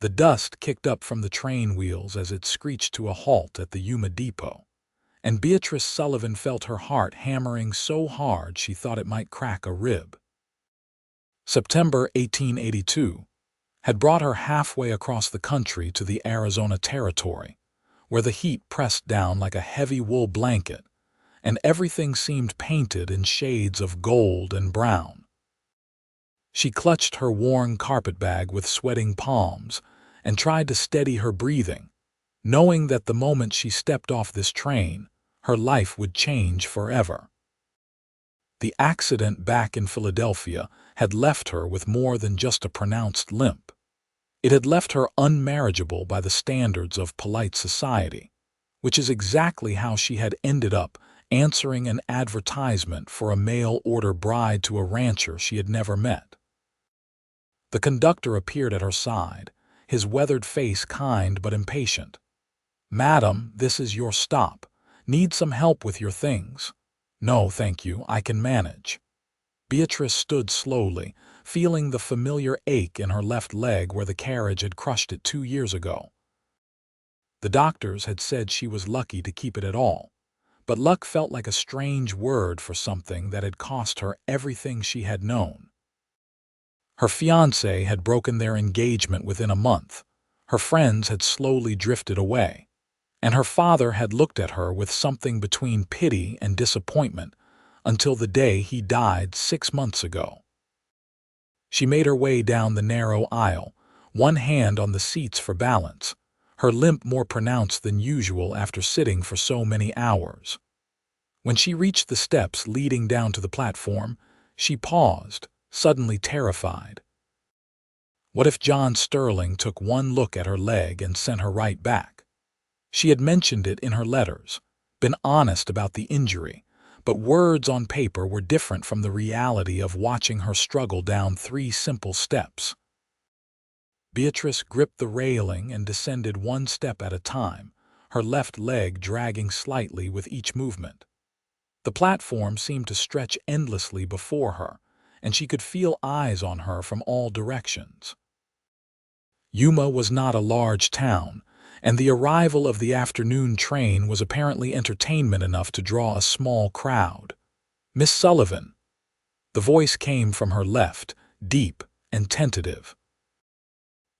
The dust kicked up from the train wheels as it screeched to a halt at the Yuma depot, and Beatrice Sullivan felt her heart hammering so hard she thought it might crack a rib. September 1882 had brought her halfway across the country to the Arizona Territory, where the heat pressed down like a heavy wool blanket, and everything seemed painted in shades of gold and brown. She clutched her worn carpetbag with sweating palms and tried to steady her breathing, knowing that the moment she stepped off this train, her life would change forever. The accident back in Philadelphia had left her with more than just a pronounced limp. It had left her unmarriageable by the standards of polite society, which is exactly how she had ended up answering an advertisement for a mail-order bride to a rancher she had never met. The conductor appeared at her side, his weathered face kind but impatient. "Madam, this is your stop. Need some help with your things?" "No, thank you, I can manage." Beatrice stood slowly, feeling the familiar ache in her left leg where the carriage had crushed it 2 years ago. The doctors had said she was lucky to keep it at all, but luck felt like a strange word for something that had cost her everything she had known. Her fiancé had broken their engagement within a month, her friends had slowly drifted away, and her father had looked at her with something between pity and disappointment until the day he died 6 months ago. She made her way down the narrow aisle, one hand on the seats for balance, her limp more pronounced than usual after sitting for so many hours. When she reached the steps leading down to the platform, she paused, suddenly terrified. What if John Sterling took one look at her leg and sent her right back? She had mentioned it in her letters, been honest about the injury, but words on paper were different from the reality of watching her struggle down 3 simple steps. Beatrice gripped the railing and descended 1 step at a time, her left leg dragging slightly with each movement. The platform seemed to stretch endlessly before her, and she could feel eyes on her from all directions. Yuma was not a large town, and the arrival of the afternoon train was apparently entertainment enough to draw a small crowd. "Miss Sullivan." The voice came from her left, deep and tentative.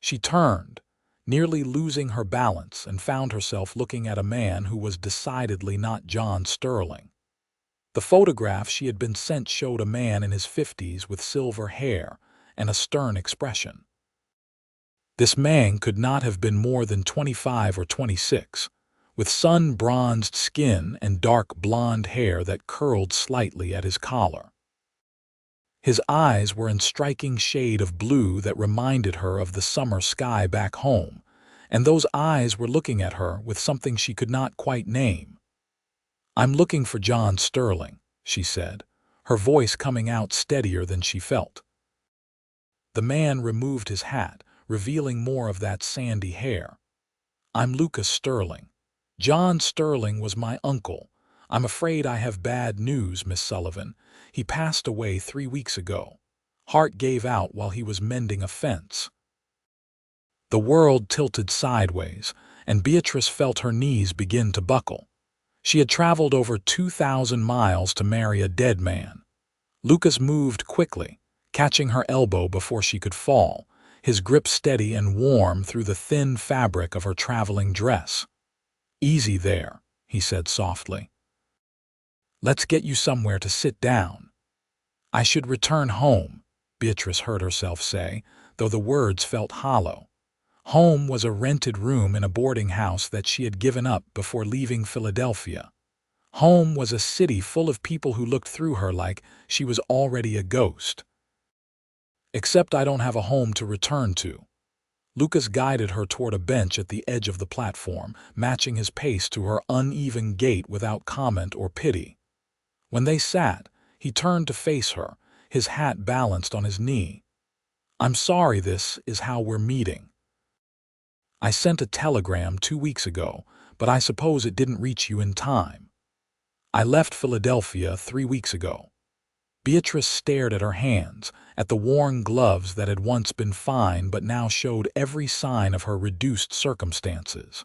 She turned, nearly losing her balance, and found herself looking at a man who was decidedly not John Sterling. The photograph she had been sent showed a man in his 50s with silver hair and a stern expression. This man could not have been more than 25 or 26, with sun-bronzed skin and dark blonde hair that curled slightly at his collar. His eyes were in striking shade of blue that reminded her of the summer sky back home, and those eyes were looking at her with something she could not quite name. "I'm looking for John Sterling," she said, her voice coming out steadier than she felt. The man removed his hat, revealing more of that sandy hair. "I'm Lucas Sterling. John Sterling was my uncle. I'm afraid I have bad news, Miss Sullivan. He passed away 3 weeks ago. Heart gave out while he was mending a fence." The world tilted sideways, and Beatrice felt her knees begin to buckle. She had traveled over 2,000 miles to marry a dead man. Lucas moved quickly, catching her elbow before she could fall, his grip steady and warm through the thin fabric of her traveling dress. "Easy there," he said softly. "Let's get you somewhere to sit down." "I should return home," Beatrice heard herself say, though the words felt hollow. Home was a rented room in a boarding house that she had given up before leaving Philadelphia. Home was a city full of people who looked through her like she was already a ghost. "Except I don't have a home to return to." Lucas guided her toward a bench at the edge of the platform, matching his pace to her uneven gait without comment or pity. When they sat, he turned to face her, his hat balanced on his knee. "I'm sorry this is how we're meeting. I sent a telegram 2 weeks ago, but I suppose it didn't reach you in time. I left Philadelphia 3 weeks ago." Beatrice stared at her hands, at the worn gloves that had once been fine but now showed every sign of her reduced circumstances.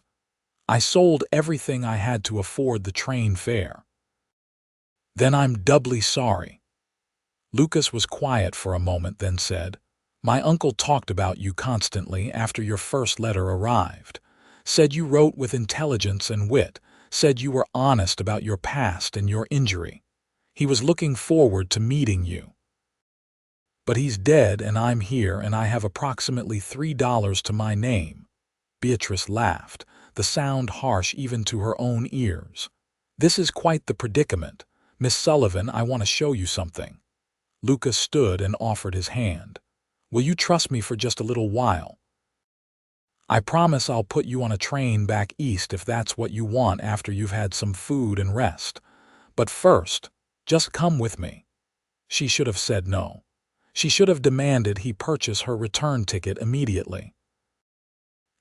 I sold everything I had to afford the train fare. Then I'm doubly sorry. Lucas was quiet for a moment, then said, My uncle talked about you constantly after your first letter arrived. Said you wrote with intelligence and wit. Said you were honest about your past and your injury. He was looking forward to meeting you. But he's dead and I'm here and I have approximately $3 to my name. Beatrice laughed, the sound harsh even to her own ears. This is quite the predicament. Miss Sullivan, I want to show you something. Lucas stood and offered his hand. Will you trust me for just a little while? I promise I'll put you on a train back east if that's what you want after you've had some food and rest. But first, just come with me. She should have said no. She should have demanded he purchase her return ticket immediately.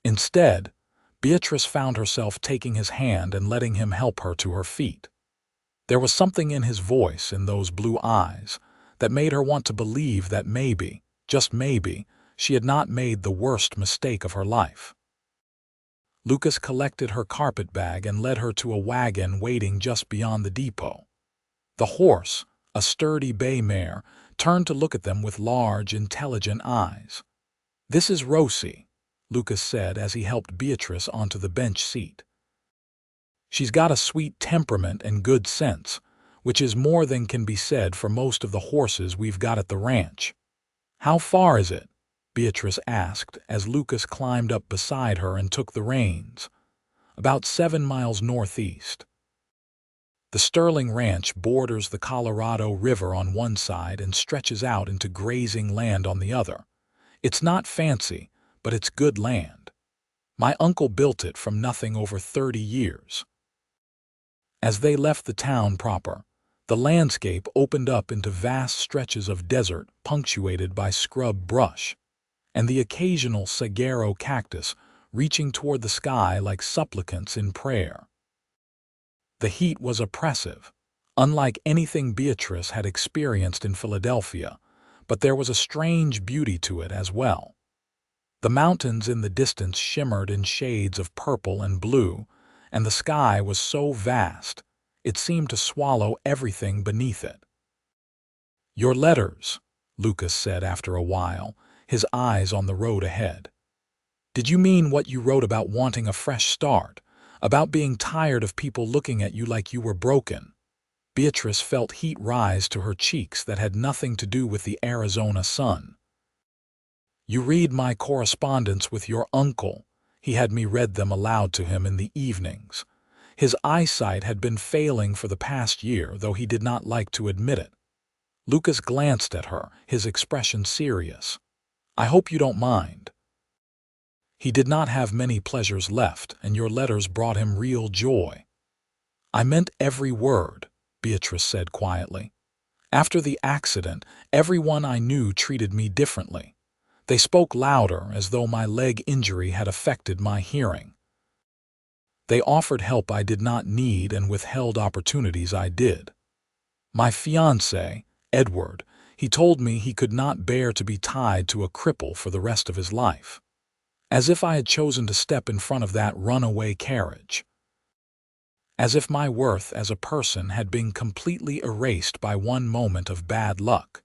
Instead, Beatrice found herself taking his hand and letting him help her to her feet. There was something in his voice, in those blue eyes, that made her want to believe that maybe, just maybe, she had not made the worst mistake of her life. Lucas collected her carpet bag and led her to a wagon waiting just beyond the depot. The horse, a sturdy bay mare, turned to look at them with large, intelligent eyes. This is Rosie, Lucas said as he helped Beatrice onto the bench seat. She's got a sweet temperament and good sense, which is more than can be said for most of the horses we've got at the ranch. How far is it? Beatrice asked as Lucas climbed up beside her and took the reins. About 7 miles northeast. The Sterling Ranch borders the Colorado River on one side and stretches out into grazing land on the other. It's not fancy, but it's good land. My uncle built it from nothing over 30 years. As they left the town proper, the landscape opened up into vast stretches of desert punctuated by scrub brush, and the occasional saguaro cactus reaching toward the sky like supplicants in prayer. The heat was oppressive, unlike anything Beatrice had experienced in Philadelphia, but there was a strange beauty to it as well. The mountains in the distance shimmered in shades of purple and blue, and the sky was so vast, it seemed to swallow everything beneath it. Your letters, Lucas said after a while, his eyes on the road ahead. Did you mean what you wrote about wanting a fresh start, about being tired of people looking at you like you were broken? Beatrice felt heat rise to her cheeks that had nothing to do with the Arizona sun. You read my correspondence with your uncle. He had me read them aloud to him in the evenings. His eyesight had been failing for the past year, though he did not like to admit it. Lucas glanced at her, his expression serious. I hope you don't mind. He did not have many pleasures left, and your letters brought him real joy. I meant every word, Beatrice said quietly. After the accident, everyone I knew treated me differently. They spoke louder, as though my leg injury had affected my hearing. They offered help I did not need and withheld opportunities I did. My fiancé, Edward, he told me he could not bear to be tied to a cripple for the rest of his life. As if I had chosen to step in front of that runaway carriage. As if my worth as a person had been completely erased by one moment of bad luck.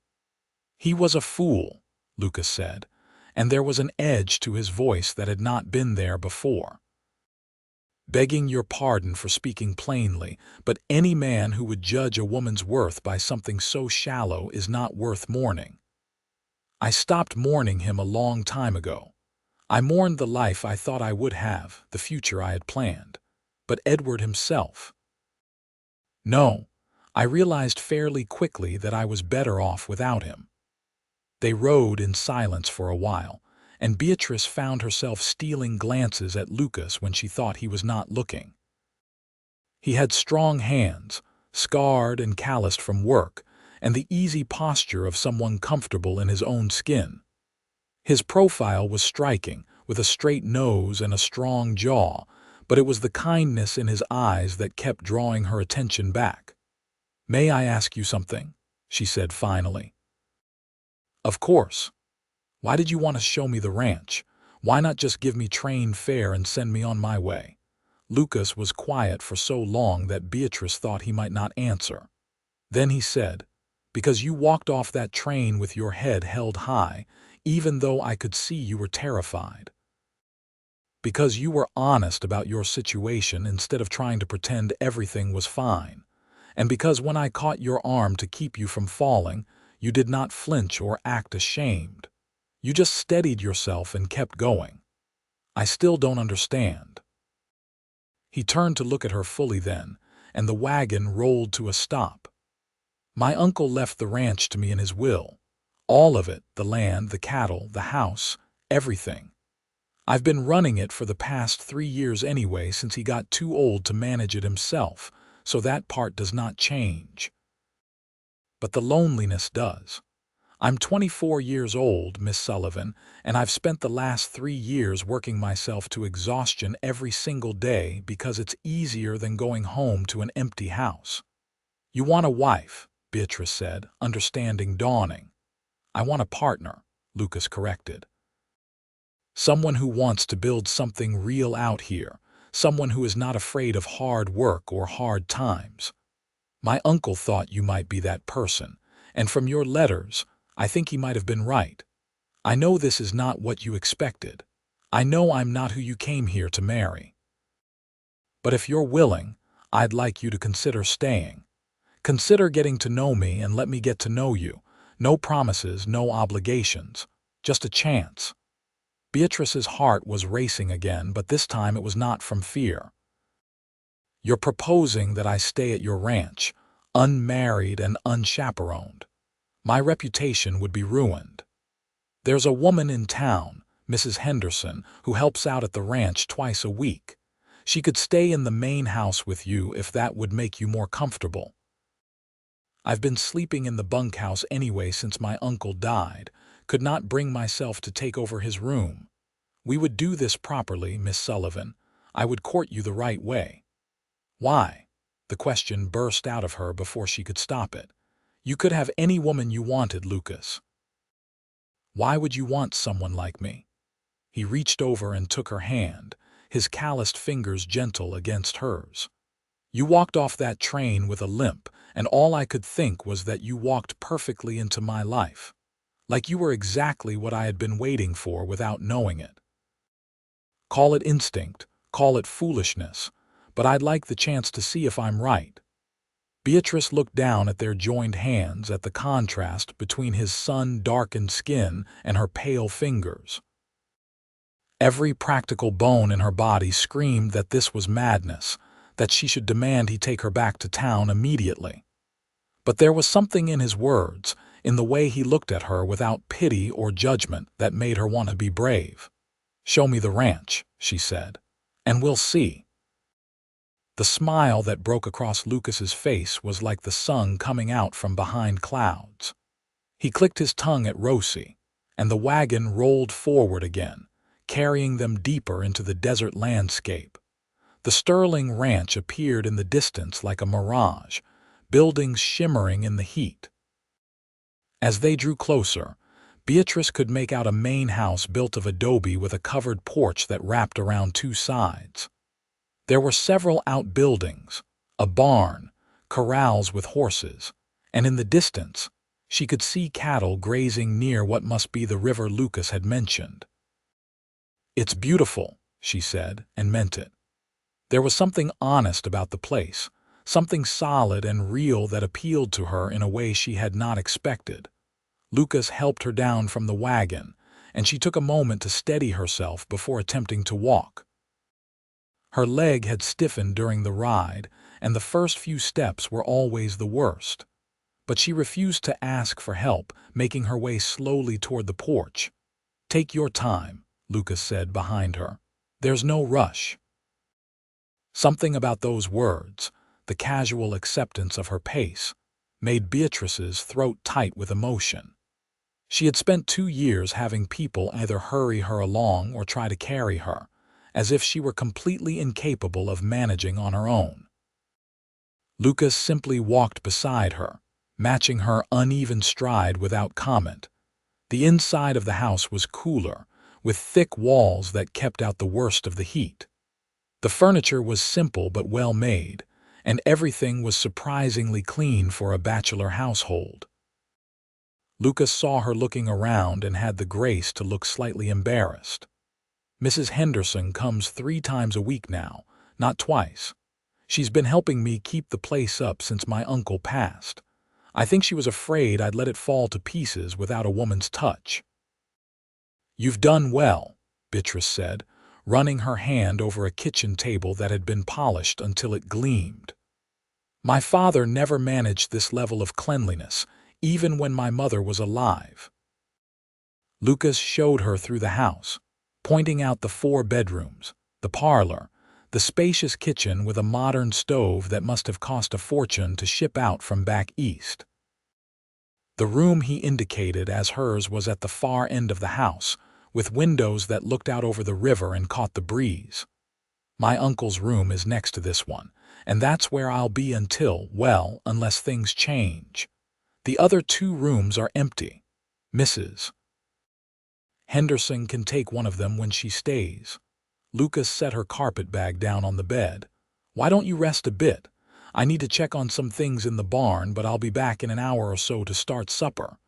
He was a fool, Lucas said, and there was an edge to his voice that had not been there before. Begging your pardon for speaking plainly, but any man who would judge a woman's worth by something so shallow is not worth mourning. I stopped mourning him a long time ago. I mourned the life I thought I would have, the future I had planned. But Edward himself. No, I realized fairly quickly that I was better off without him. They rode in silence for a while, and Beatrice found herself stealing glances at Lucas when she thought he was not looking. He had strong hands, scarred and calloused from work, and the easy posture of someone comfortable in his own skin. His profile was striking, with a straight nose and a strong jaw, but it was the kindness in his eyes that kept drawing her attention back. May I ask you something? she said finally. Of course. Why did you want to show me the ranch? Why not just give me train fare and send me on my way? Lucas was quiet for so long that Beatrice thought he might not answer. Then he said, "Because you walked off that train with your head held high, even though I could see you were terrified. Because you were honest about your situation instead of trying to pretend everything was fine. And because when I caught your arm to keep you from falling, you did not flinch or act ashamed. You just steadied yourself and kept going. I still don't understand." He turned to look at her fully then, and the wagon rolled to a stop. "My uncle left the ranch to me in his will. All of it, the land, the cattle, the house, everything. I've been running it for the past 3 years anyway since he got too old to manage it himself, so that part does not change. But the loneliness does. I'm 24 years old, Miss Sullivan, and I've spent the last 3 years working myself to exhaustion every single day because it's easier than going home to an empty house." "You want a wife," Beatrice said, understanding dawning. "I want a partner," Lucas corrected. "Someone who wants to build something real out here, someone who is not afraid of hard work or hard times. My uncle thought you might be that person, and from your letters, I think he might have been right. I know this is not what you expected. I know I'm not who you came here to marry. But if you're willing, I'd like you to consider staying. Consider getting to know me and let me get to know you. No promises, no obligations. Just a chance." Beatrice's heart was racing again, but this time it was not from fear. "You're proposing that I stay at your ranch, unmarried and unchaperoned. My reputation would be ruined. There's a woman in town, Mrs. Henderson, who helps out at the ranch twice a week. She could stay in the main house with you if that would make you more comfortable. I've been sleeping in the bunkhouse anyway since my uncle died, could not bring myself to take over his room. We would do this properly, Miss Sullivan. I would court you the right way." "Why?" The question burst out of her before she could stop it. "You could have any woman you wanted, Lucas. Why would you want someone like me?" He reached over and took her hand, his calloused fingers gentle against hers. "You walked off that train with a limp, and all I could think was that you walked perfectly into my life. Like you were exactly what I had been waiting for without knowing it. Call it instinct, call it foolishness, but I'd like the chance to see if I'm right." Beatrice looked down at their joined hands, at the contrast between his sun-darkened skin and her pale fingers. Every practical bone in her body screamed that this was madness, that she should demand he take her back to town immediately. But there was something in his words, in the way he looked at her without pity or judgment, that made her want to be brave. "Show me the ranch," she said, "and we'll see." The smile that broke across Lucas's face was like the sun coming out from behind clouds. He clicked his tongue at Rosie, and the wagon rolled forward again, carrying them deeper into the desert landscape. The Sterling Ranch appeared in the distance like a mirage, buildings shimmering in the heat. As they drew closer, Beatrice could make out a main house built of adobe with a covered porch that wrapped around 2 sides. There were several outbuildings, a barn, corrals with horses, and in the distance, she could see cattle grazing near what must be the river Lucas had mentioned. "It's beautiful," she said, and meant it. There was something honest about the place, something solid and real that appealed to her in a way she had not expected. Lucas helped her down from the wagon, and she took a moment to steady herself before attempting to walk. Her leg had stiffened during the ride, and the first few steps were always the worst. But she refused to ask for help, making her way slowly toward the porch. "Take your time," Lucas said behind her. "There's no rush." Something about those words, the casual acceptance of her pace, made Beatrice's throat tight with emotion. She had spent 2 years having people either hurry her along or try to carry her, as if she were completely incapable of managing on her own. Lucas simply walked beside her, matching her uneven stride without comment. The inside of the house was cooler, with thick walls that kept out the worst of the heat. The furniture was simple but well made, and everything was surprisingly clean for a bachelor household. Lucas saw her looking around and had the grace to look slightly embarrassed. Mrs. Henderson comes 3 times a week now, not twice. She's been helping me keep the place up since my uncle passed. I think she was afraid I'd let it fall to pieces without a woman's touch. "You've done well," Beatrice said, running her hand over a kitchen table that had been polished until it gleamed. "My father never managed this level of cleanliness, even when my mother was alive." Lucas showed her through the house, pointing out the 4 bedrooms, the parlor, the spacious kitchen with a modern stove that must have cost a fortune to ship out from back east. The room he indicated as hers was at the far end of the house, with windows that looked out over the river and caught the breeze. "My uncle's room is next to this one, and that's where I'll be until, well, unless things change. The other 2 rooms are empty. Mrs. Henderson can take one of them when she stays." Lucas set her carpet bag down on the bed. "Why don't you rest a bit? I need to check on some things in the barn, but I'll be back in an hour or so to start supper."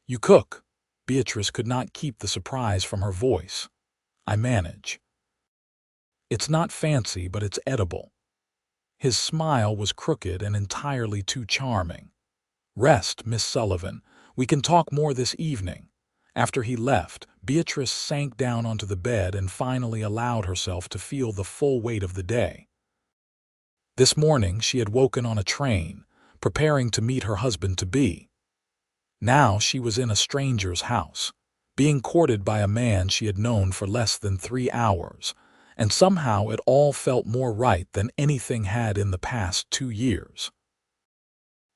"You cook?" Beatrice could not keep the surprise from her voice. "I manage. It's not fancy, but it's edible." His smile was crooked and entirely too charming. "Rest, Miss Sullivan. We can talk more this evening." After he left, Beatrice sank down onto the bed and finally allowed herself to feel the full weight of the day. This morning she had woken on a train, preparing to meet her husband-to-be. Now she was in a stranger's house, being courted by a man she had known for less than 3 hours, and somehow it all felt more right than anything had in the past 2 years.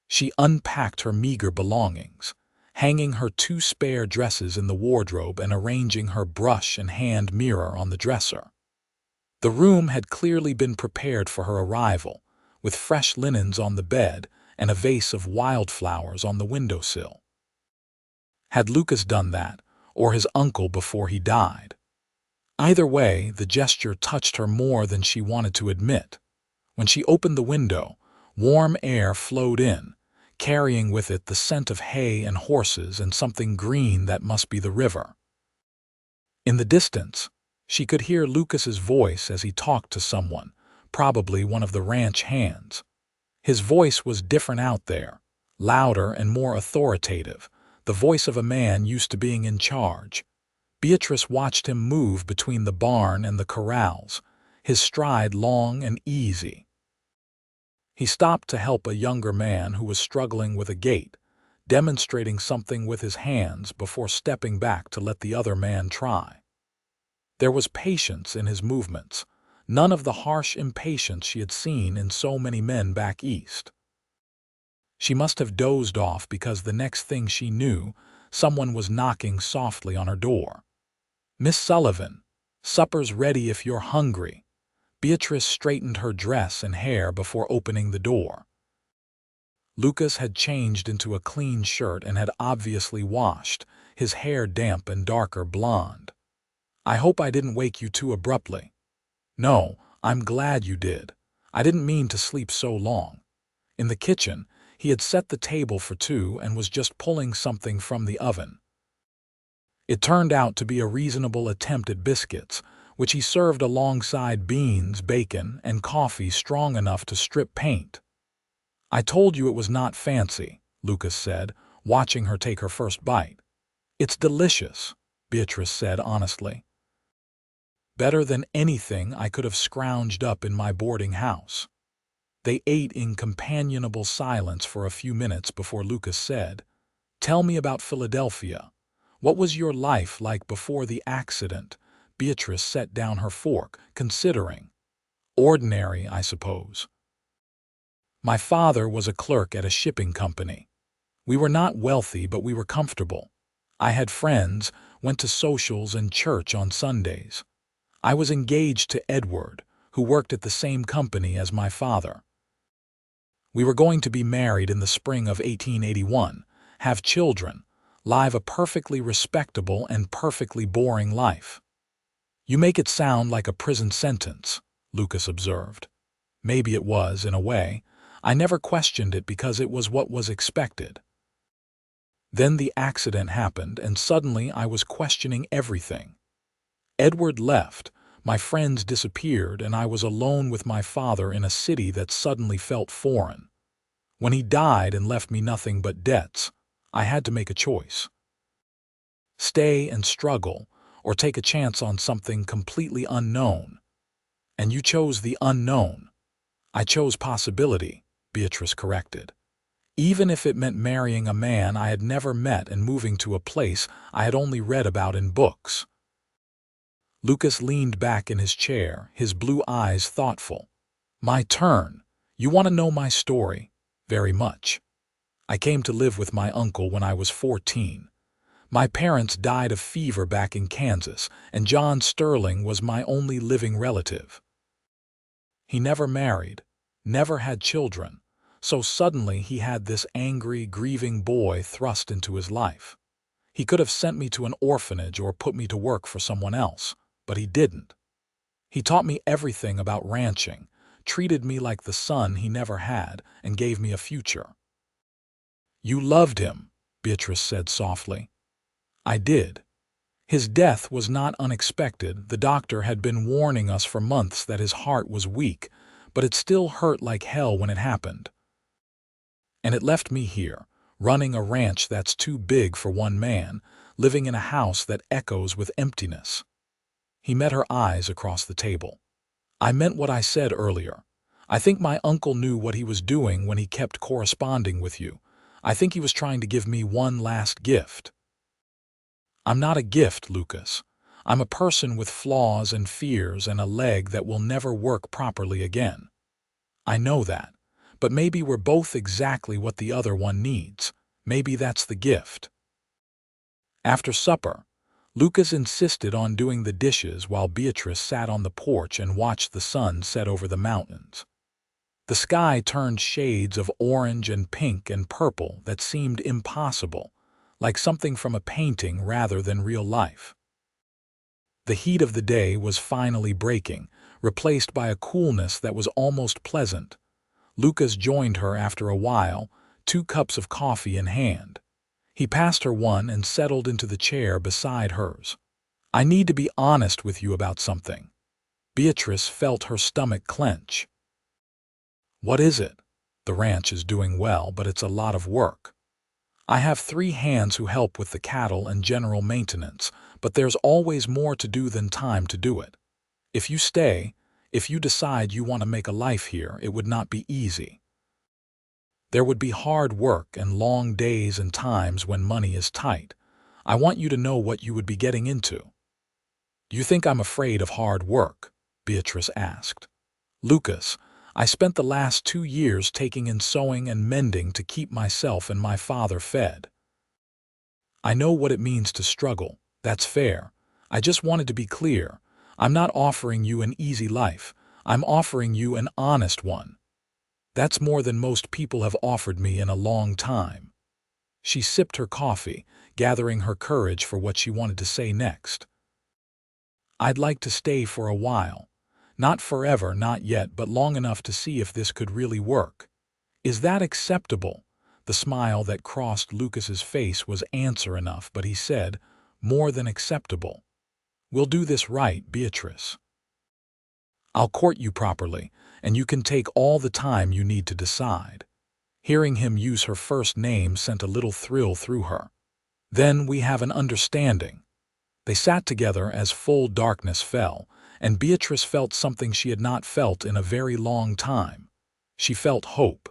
She unpacked her meager belongings, hanging her 2 spare dresses in the wardrobe and arranging her brush and hand mirror on the dresser. The room had clearly been prepared for her arrival, with fresh linens on the bed and a vase of wildflowers on the windowsill. Had Lucas done that, or his uncle before he died? Either way, the gesture touched her more than she wanted to admit. When she opened the window, warm air flowed in, carrying with it the scent of hay and horses and something green that must be the river. In the distance, she could hear Lucas's voice as he talked to someone, probably one of the ranch hands. His voice was different out there, louder and more authoritative, the voice of a man used to being in charge. Beatrice watched him move between the barn and the corrals, his stride long and easy. He stopped to help a younger man who was struggling with a gate, demonstrating something with his hands before stepping back to let the other man try. There was patience in his movements, none of the harsh impatience she had seen in so many men back east. She must have dozed off because the next thing she knew, someone was knocking softly on her door. "Miss Sullivan, supper's ready if you're hungry." Beatrice straightened her dress and hair before opening the door. Lucas had changed into a clean shirt and had obviously washed, his hair damp and darker blonde. "I hope I didn't wake you too abruptly." "No, I'm glad you did. I didn't mean to sleep so long." In the kitchen, he had set the table for 2 and was just pulling something from the oven. It turned out to be a reasonable attempt at biscuits, which he served alongside beans, bacon, and coffee strong enough to strip paint. "I told you it was not fancy," Lucas said, watching her take her first bite. "It's delicious," Beatrice said honestly. "Better than anything I could have scrounged up in my boarding house." They ate in companionable silence for a few minutes before Lucas said, "Tell me about Philadelphia. What was your life like before the accident?" Beatrice set down her fork, considering. "Ordinary, I suppose." "My father was a clerk at a shipping company. We were not wealthy, but we were comfortable. I had friends, went to socials and church on Sundays. I was engaged to Edward, who worked at the same company as my father. We were going to be married in the spring of 1881, have children, live a perfectly respectable and perfectly boring life. You make it sound like a prison sentence, Lucas observed. Maybe it was, in a way. I never questioned it because it was what was expected. Then the accident happened, and suddenly I was questioning everything. Edward left, my friends disappeared, and I was alone with my father in a city that suddenly felt foreign. When he died and left me nothing but debts, I had to make a choice. Stay and struggle, or take a chance on something completely unknown. And you chose the unknown. I chose possibility, Beatrice corrected. Even if it meant marrying a man I had never met and moving to a place I had only read about in books. Lucas leaned back in his chair, his blue eyes thoughtful. My turn. You want to know my story? Very much. I came to live with my uncle when I was 14. My parents died of fever back in Kansas, and John Sterling was my only living relative. He never married, never had children, so suddenly he had this angry, grieving boy thrust into his life. He could have sent me to an orphanage or put me to work for someone else, but he didn't. He taught me everything about ranching, treated me like the son he never had, and gave me a future. You loved him, Beatrice said softly. I did. His death was not unexpected. The doctor had been warning us for months that his heart was weak, but it still hurt like hell when it happened. And it left me here, running a ranch that's too big for one man, living in a house that echoes with emptiness. He met her eyes across the table. I meant what I said earlier. I think my uncle knew what he was doing when he kept corresponding with you. I think he was trying to give me one last gift. I'm not a gift, Lucas. I'm a person with flaws and fears and a leg that will never work properly again. I know that. But maybe we're both exactly what the other one needs. Maybe that's the gift. After supper, Lucas insisted on doing the dishes while Beatrice sat on the porch and watched the sun set over the mountains. The sky turned shades of orange and pink and purple that seemed impossible, like something from a painting rather than real life. The heat of the day was finally breaking, replaced by a coolness that was almost pleasant. Lucas joined her after a while, 2 cups of coffee in hand. He passed her one and settled into the chair beside hers. I need to be honest with you about something. Beatrice felt her stomach clench. What is it? The ranch is doing well, but it's a lot of work. I have 3 hands who help with the cattle and general maintenance, but there's always more to do than time to do it. If you stay, if you decide you want to make a life here, it would not be easy. There would be hard work and long days and times when money is tight. I want you to know what you would be getting into. Do you think I'm afraid of hard work? Beatrice asked. Lucas, I spent the last 2 years taking in sewing and mending to keep myself and my father fed. I know what it means to struggle. That's fair. I just wanted to be clear. I'm not offering you an easy life. I'm offering you an honest one. That's more than most people have offered me in a long time. She sipped her coffee, gathering her courage for what she wanted to say next. I'd like to stay for a while. Not forever, not yet, but long enough to see if this could really work. Is that acceptable? The smile that crossed Lucas's face was answer enough, but he said, more than acceptable. We'll do this right, Beatrice. I'll court you properly, and you can take all the time you need to decide. Hearing him use her first name sent a little thrill through her. Then we have an understanding. They sat together as full darkness fell, and Beatrice felt something she had not felt in a very long time. She felt hope.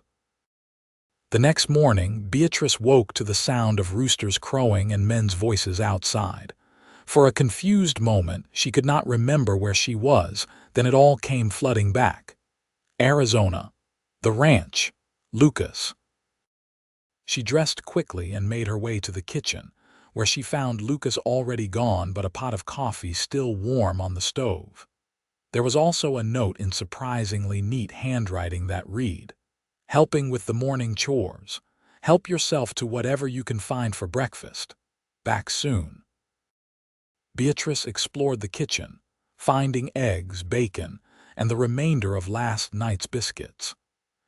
The next morning, Beatrice woke to the sound of roosters crowing and men's voices outside. For a confused moment, she could not remember where she was, then it all came flooding back. Arizona. The ranch. Lucas. She dressed quickly and made her way to the kitchen, where she found Lucas already gone but a pot of coffee still warm on the stove. There was also a note in surprisingly neat handwriting that read, helping with the morning chores. Help yourself to whatever you can find for breakfast. Back soon." Beatrice explored the kitchen, finding eggs, bacon, and the remainder of last night's biscuits.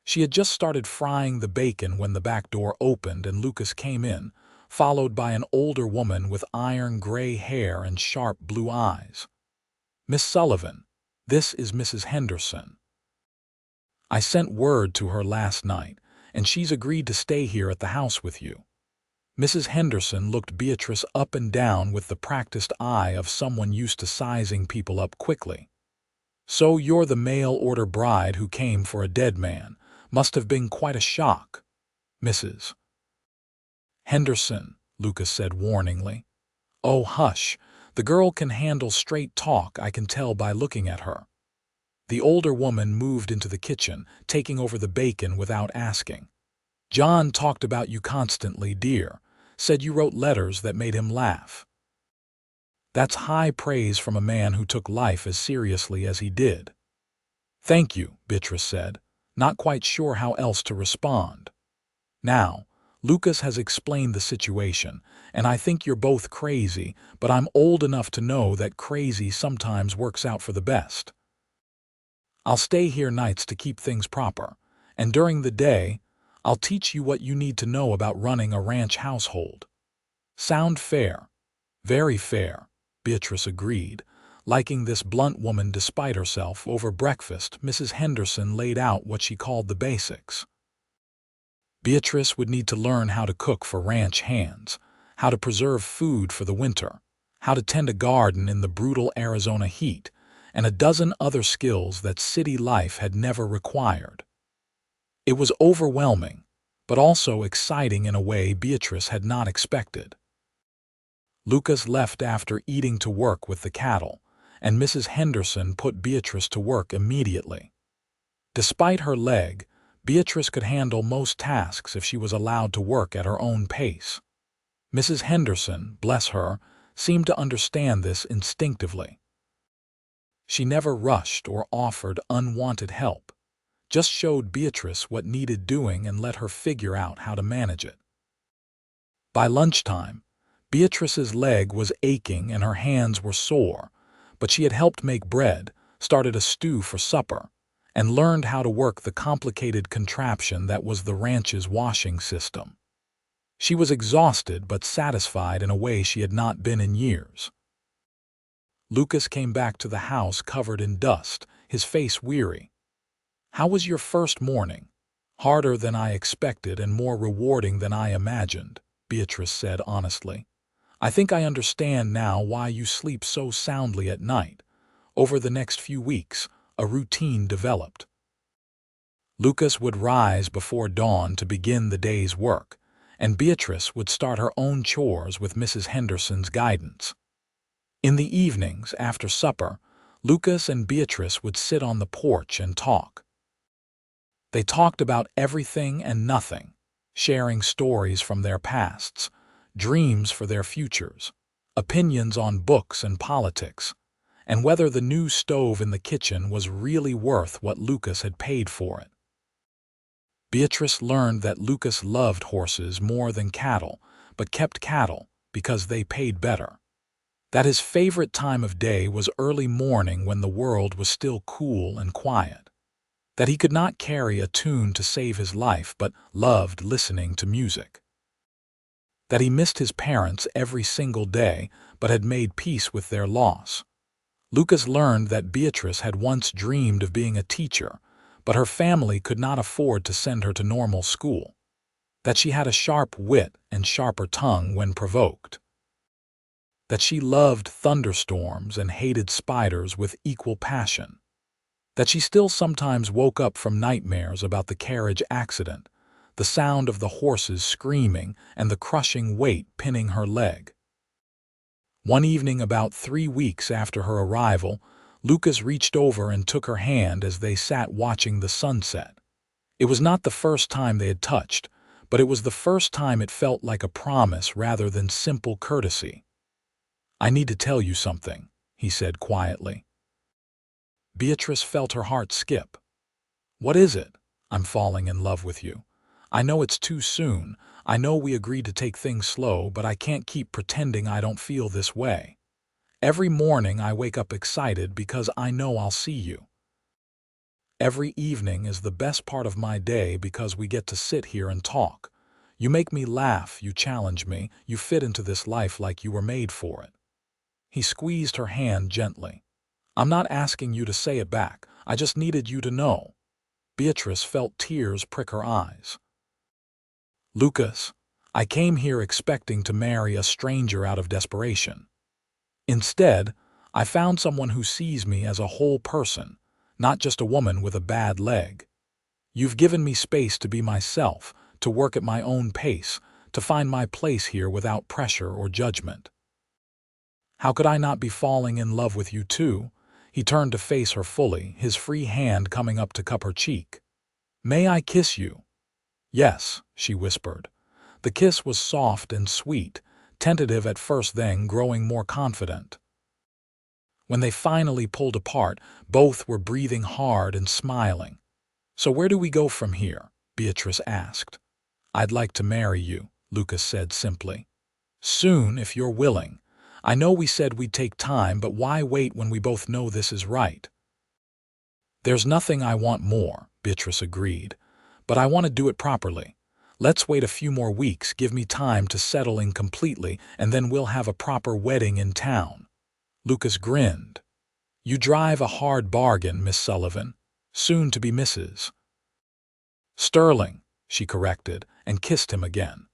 She had just started frying the bacon when the back door opened and Lucas came in, followed by an older woman with iron gray hair and sharp blue eyes. "Miss Sullivan, this is Mrs. Henderson. I sent word to her last night, and she's agreed to stay here at the house with you." Mrs. Henderson looked Beatrice up and down with the practiced eye of someone used to sizing people up quickly. "So you're the mail-order bride who came for a dead man. Must have been quite a shock, Mrs. Henderson," Lucas said warningly. "Oh, hush. The girl can handle straight talk, I can tell by looking at her." The older woman moved into the kitchen, taking over the bacon without asking. "John talked about you constantly, dear. Said you wrote letters that made him laugh." "That's high praise from a man who took life as seriously as he did." "Thank you," Beatrice said, not quite sure how else to respond. "Now, Lucas has explained the situation, and I think you're both crazy, but I'm old enough to know that crazy sometimes works out for the best. I'll stay here nights to keep things proper, and during the day, I'll teach you what you need to know about running a ranch household." "Sound fair?" "Very fair," Beatrice agreed. Liking this blunt woman despite herself, over breakfast, Mrs. Henderson laid out what she called the basics. Beatrice would need to learn how to cook for ranch hands, how to preserve food for the winter, how to tend a garden in the brutal Arizona heat, and a dozen other skills that city life had never required. It was overwhelming, but also exciting in a way Beatrice had not expected. Lucas left after eating to work with the cattle, and Mrs. Henderson put Beatrice to work immediately. Despite her leg, Beatrice could handle most tasks if she was allowed to work at her own pace. Mrs. Henderson, bless her, seemed to understand this instinctively. She never rushed or offered unwanted help, just showed Beatrice what needed doing and let her figure out how to manage it. By lunchtime, Beatrice's leg was aching and her hands were sore, but she had helped make bread, started a stew for supper, and learned how to work the complicated contraption that was the ranch's washing system. She was exhausted but satisfied in a way she had not been in years. Lucas came back to the house covered in dust, his face weary. "How was your first morning?" "Harder than I expected and more rewarding than I imagined," Beatrice said honestly. "I think I understand now why you sleep so soundly at night." Over the next few weeks, a routine developed. Lucas would rise before dawn to begin the day's work, and Beatrice would start her own chores with Mrs. Henderson's guidance. In the evenings, after supper, Lucas and Beatrice would sit on the porch and talk. They talked about everything and nothing, sharing stories from their pasts, dreams for their futures, opinions on books and politics, and whether the new stove in the kitchen was really worth what Lucas had paid for it. Beatrice learned that Lucas loved horses more than cattle, but kept cattle because they paid better. That his favorite time of day was early morning when the world was still cool and quiet. That he could not carry a tune to save his life but loved listening to music. That he missed his parents every single day but had made peace with their loss. Lucas learned that Beatrice had once dreamed of being a teacher, but her family could not afford to send her to normal school. That she had a sharp wit and sharper tongue when provoked. That she loved thunderstorms and hated spiders with equal passion. That she still sometimes woke up from nightmares about the carriage accident, the sound of the horses screaming and the crushing weight pinning her leg. One evening about 3 weeks after her arrival, Lucas reached over and took her hand as they sat watching the sunset. It was not the first time they had touched, but it was the first time it felt like a promise rather than simple courtesy. "I need to tell you something," he said quietly. Beatrice felt her heart skip. "What is it? I'm falling in love with you. I know it's too soon. I know we agreed to take things slow, but I can't keep pretending I don't feel this way. Every morning I wake up excited because I know I'll see you. Every evening is the best part of my day because we get to sit here and talk. You make me laugh, you challenge me, you fit into this life like you were made for it. He squeezed her hand gently. I'm not asking you to say it back. I just needed you to know. Beatrice felt tears prick her eyes. Lucas, I came here expecting to marry a stranger out of desperation. Instead, I found someone who sees me as a whole person, not just a woman with a bad leg. You've given me space to be myself, to work at my own pace, to find my place here without pressure or judgment. How could I not be falling in love with you too? He turned to face her fully, his free hand coming up to cup her cheek. May I kiss you? Yes, she whispered. The kiss was soft and sweet, tentative at first, then growing more confident. When they finally pulled apart, both were breathing hard and smiling. So where do we go from here? Beatrice asked. I'd like to marry you, Lucas said simply. Soon, if you're willing. I know we said we'd take time, but why wait when we both know this is right? There's nothing I want more, Beatrice agreed, but I want to do it properly. Let's wait a few more weeks, give me time to settle in completely, and then we'll have a proper wedding in town. Lucas grinned. You drive a hard bargain, Miss Sullivan. Soon to be Mrs. Sterling, she corrected, and kissed him again.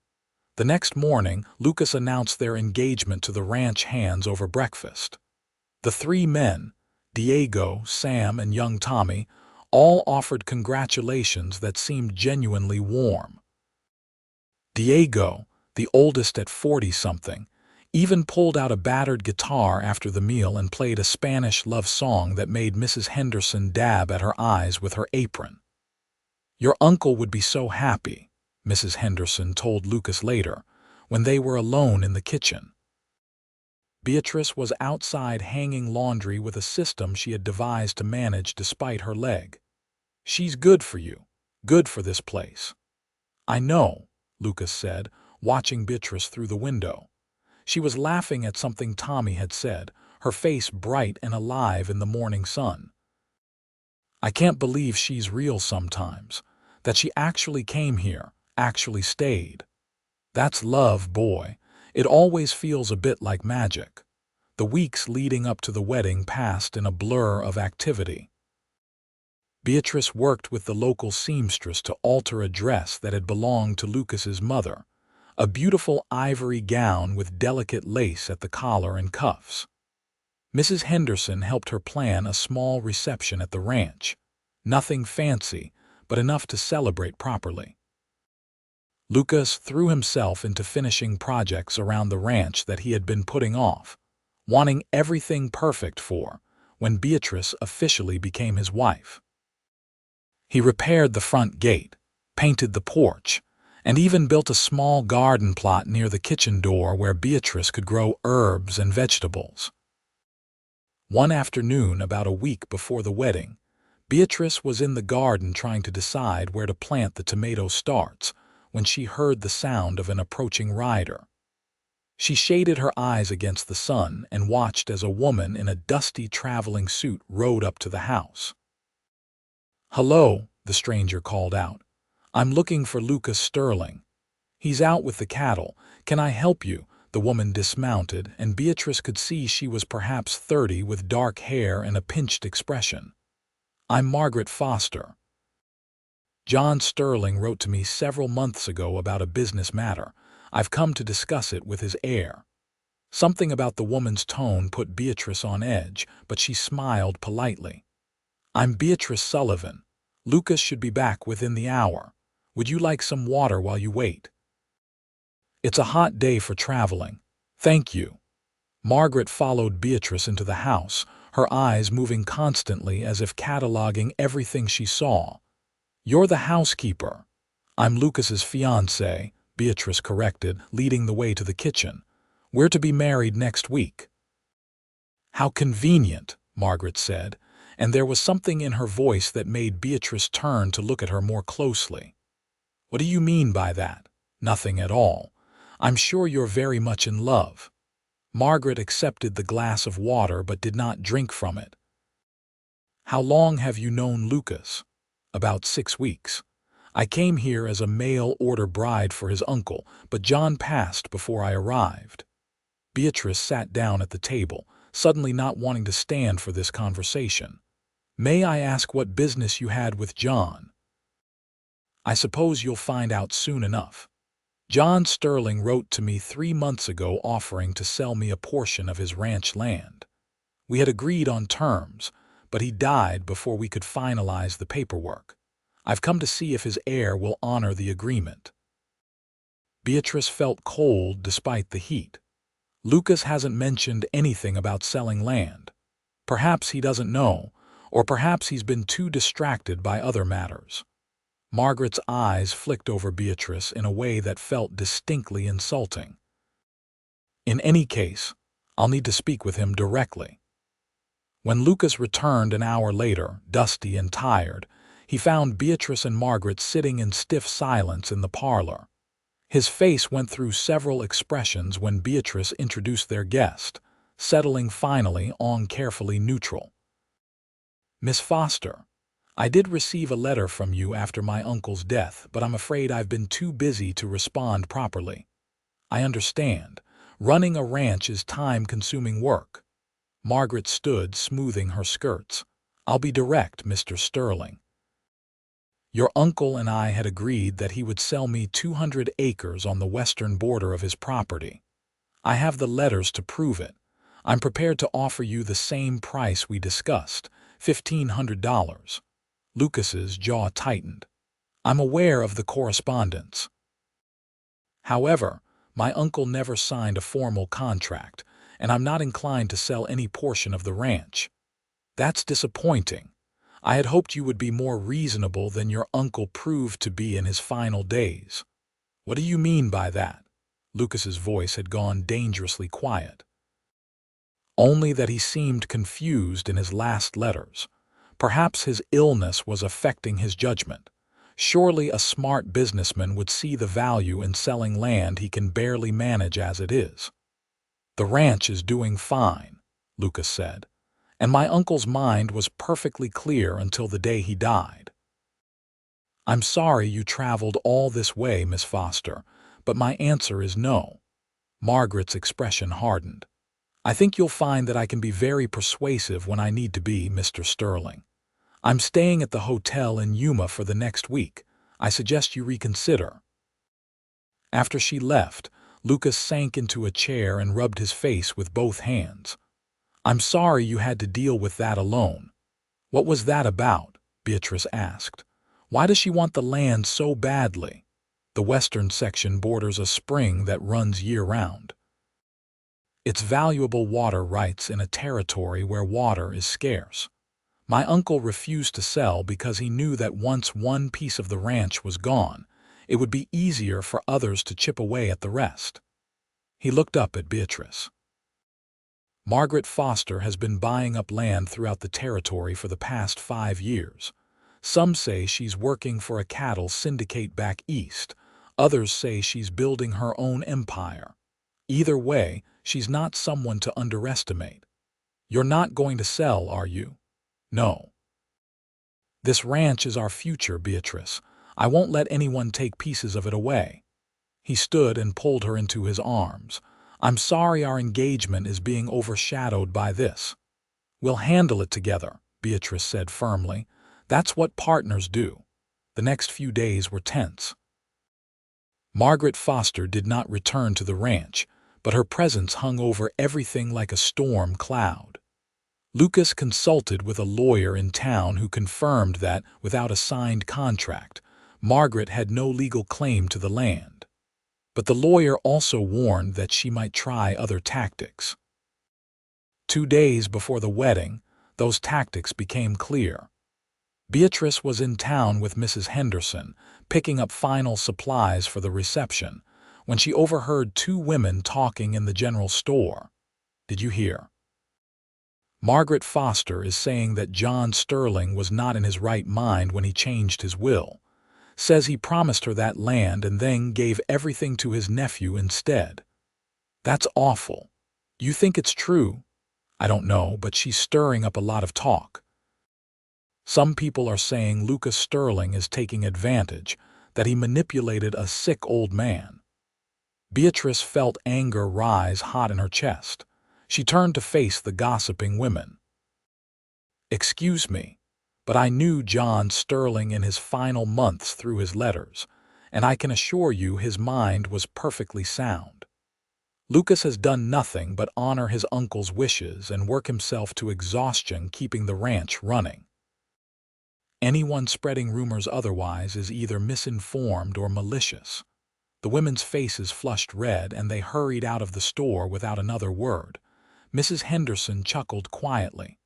The next morning, Lucas announced their engagement to the ranch hands over breakfast. The three men, Diego, Sam, and young Tommy, all offered congratulations that seemed genuinely warm. Diego, the oldest at 40-something, even pulled out a battered guitar after the meal and played a Spanish love song that made Mrs. Henderson dab at her eyes with her apron. Your uncle would be so happy, Mrs. Henderson told Lucas later, when they were alone in the kitchen. Beatrice was outside hanging laundry with a system she had devised to manage despite her leg. She's good for you, good for this place. I know, Lucas said, watching Beatrice through the window. She was laughing at something Tommy had said, her face bright and alive in the morning sun. I can't believe she's real sometimes, that she actually came here, actually stayed. That's love, boy. It always feels a bit like magic. The weeks leading up to the wedding passed in a blur of activity. Beatrice worked with the local seamstress to alter a dress that had belonged to Lucas's mother, a beautiful ivory gown with delicate lace at the collar and cuffs. Mrs. Henderson helped her plan a small reception at the ranch. Nothing fancy, but enough to celebrate properly. Lucas threw himself into finishing projects around the ranch that he had been putting off, wanting everything perfect for when Beatrice officially became his wife. He repaired the front gate, painted the porch, and even built a small garden plot near the kitchen door where Beatrice could grow herbs and vegetables. One afternoon, about a week before the wedding, Beatrice was in the garden trying to decide where to plant the tomato starts when she heard the sound of an approaching rider. She shaded her eyes against the sun and watched as a woman in a dusty traveling suit rode up to the house. "Hello," the stranger called out. "I'm looking for Lucas Sterling. He's out with the cattle. Can I help you?" The woman dismounted, and Beatrice could see she was perhaps 30 with dark hair and a pinched expression. "I'm Margaret Foster. John Sterling wrote to me several months ago about a business matter. I've come to discuss it with his heir." Something about the woman's tone put Beatrice on edge, but she smiled politely. "I'm Beatrice Sullivan. Lucas should be back within the hour. Would you like some water while you wait?" "It's a hot day for traveling. Thank you." Margaret followed Beatrice into the house, her eyes moving constantly as if cataloging everything she saw. "You're the housekeeper." "I'm Lucas's fiancée," Beatrice corrected, leading the way to the kitchen. "We're to be married next week." "How convenient," Margaret said. and there was something in her voice that made Beatrice turn to look at her more closely. "What do you mean by that?" "Nothing at all. I'm sure you're very much in love." Margaret accepted the glass of water but did not drink from it. "How long have you known Lucas?" "About 6 weeks. I came here as a mail-order bride for his uncle, but John passed before I arrived." Beatrice sat down at the table, suddenly not wanting to stand for this conversation. "May I ask what business you had with John?" "I suppose you'll find out soon enough. John Sterling wrote to me 3 months ago offering to sell me a portion of his ranch land. We had agreed on terms, but he died before we could finalize the paperwork. I've come to see if his heir will honor the agreement." Beatrice felt cold despite the heat. Lucas hasn't mentioned anything about selling land. Perhaps he doesn't know, or perhaps he's been too distracted by other matters. Margaret's eyes flicked over Beatrice in a way that felt distinctly insulting. "In any case, I'll need to speak with him directly." When Lucas returned an hour later, dusty and tired, he found Beatrice and Margaret sitting in stiff silence in the parlor. His face went through several expressions when Beatrice introduced their guest, settling finally on carefully neutral. "Miss Foster, I did receive a letter from you after my uncle's death, but I'm afraid I've been too busy to respond properly. I understand. Running a ranch is time-consuming work." Margaret stood, smoothing her skirts. "I'll be direct, Mr. Sterling. Your uncle and I had agreed that he would sell me 200 acres on the western border of his property. I have the letters to prove it. I'm prepared to offer you the same price we discussed, $1,500. Lucas's jaw tightened. "I'm aware of the correspondence. However, my uncle never signed a formal contract, and I'm not inclined to sell any portion of the ranch." "That's disappointing. I had hoped you would be more reasonable than your uncle proved to be in his final days." "What do you mean by that?" Lucas's voice had gone dangerously quiet. "Only that he seemed confused in his last letters. Perhaps his illness was affecting his judgment. Surely a smart businessman would see the value in selling land he can barely manage as it is." "The ranch is doing fine," Lucas said, "and my uncle's mind was perfectly clear until the day he died." "I'm sorry you traveled all this way, Miss Foster, but my answer is no." Margaret's expression hardened. "I think you'll find that I can be very persuasive when I need to be, Mr. Sterling. I'm staying at the hotel in Yuma for the next week. I suggest you reconsider." After she left, Lucas sank into a chair and rubbed his face with both hands. "I'm sorry you had to deal with that alone." "What was that about?" Beatrice asked. "Why does she want the land so badly?" "The western section borders a spring that runs year-round. It's valuable water rights in a territory where water is scarce. My uncle refused to sell because he knew that once one piece of the ranch was gone, it would be easier for others to chip away at the rest." He looked up at Beatrice. "Margaret Foster has been buying up land throughout the territory for the past 5 years. Some say she's working for a cattle syndicate back east. Others say she's building her own empire. Either way, she's not someone to underestimate. You're not going to sell, are you?" "No. This ranch is our future, Beatrice. I won't let anyone take pieces of it away." He stood and pulled her into his arms. "I'm sorry our engagement is being overshadowed by this." "We'll handle it together," Beatrice said firmly. "That's what partners do." The next few days were tense. Margaret Foster did not return to the ranch, but her presence hung over everything like a storm cloud. Lucas consulted with a lawyer in town who confirmed that, without a signed contract, Margaret had no legal claim to the land. But the lawyer also warned that she might try other tactics. 2 days before the wedding, those tactics became clear. Beatrice was in town with Mrs. Henderson, picking up final supplies for the reception, when she overheard 2 women talking in the general store. "Did you hear?" Margaret Foster is saying that John Sterling was not in his right mind when he changed his will. Says he promised her that land and then gave everything to his nephew instead. That's awful. You think it's true? I don't know, but she's stirring up a lot of talk. Some people are saying Lucas Sterling is taking advantage, that he manipulated a sick old man. Beatrice felt anger rise hot in her chest. She turned to face the gossiping women. Excuse me, but I knew John Sterling in his final months through his letters, and I can assure you his mind was perfectly sound. Lucas has done nothing but honor his uncle's wishes and work himself to exhaustion keeping the ranch running. Anyone spreading rumors otherwise is either misinformed or malicious. The women's faces flushed red and they hurried out of the store without another word. Mrs. Henderson chuckled quietly.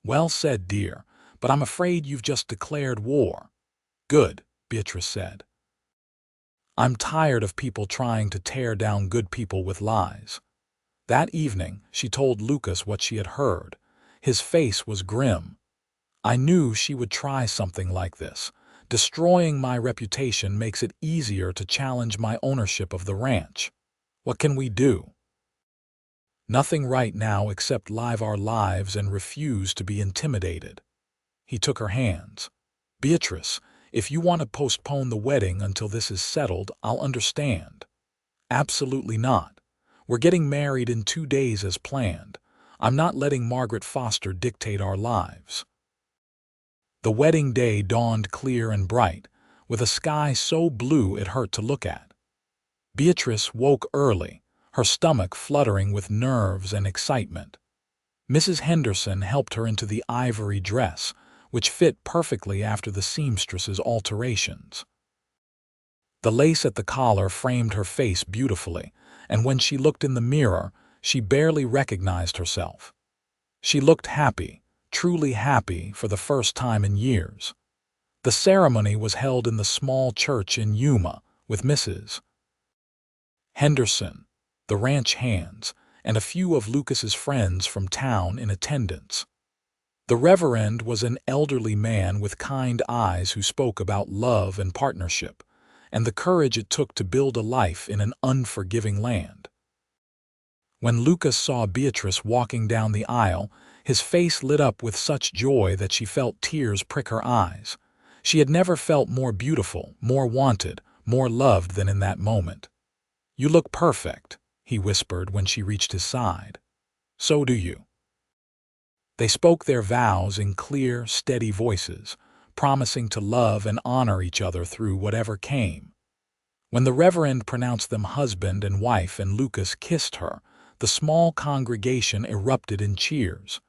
Well said, dear, but I'm afraid you've just declared war. Good, Beatrice said. I'm tired of people trying to tear down good people with lies. That evening, she told Lucas what she had heard. His face was grim. I knew she would try something like this. Destroying my reputation makes it easier to challenge my ownership of the ranch. What can we do? Nothing right now except live our lives and refuse to be intimidated. He took her hands. Beatrice, if you want to postpone the wedding until this is settled, I'll understand. Absolutely not. We're getting married in 2 days as planned. I'm not letting Margaret Foster dictate our lives. The wedding day dawned clear and bright, with a sky so blue it hurt to look at. Beatrice woke early, her stomach fluttering with nerves and excitement. Mrs. Henderson helped her into the ivory dress, which fit perfectly after the seamstress's alterations. The lace at the collar framed her face beautifully, and when she looked in the mirror, she barely recognized herself. She looked happy, truly happy for the first time in years. The ceremony was held in the small church in Yuma, with Mrs. Henderson, the ranch hands, and a few of Lucas's friends from town in attendance. The Reverend was an elderly man with kind eyes who spoke about love and partnership, and the courage it took to build a life in an unforgiving land. When Lucas saw Beatrice walking down the aisle, his face lit up with such joy that she felt tears prick her eyes. She had never felt more beautiful, more wanted, more loved than in that moment. You look perfect, he whispered when she reached his side. So do you. They spoke their vows in clear, steady voices, promising to love and honor each other through whatever came. When the Reverend pronounced them husband and wife and Lucas kissed her, the small congregation erupted in cheers.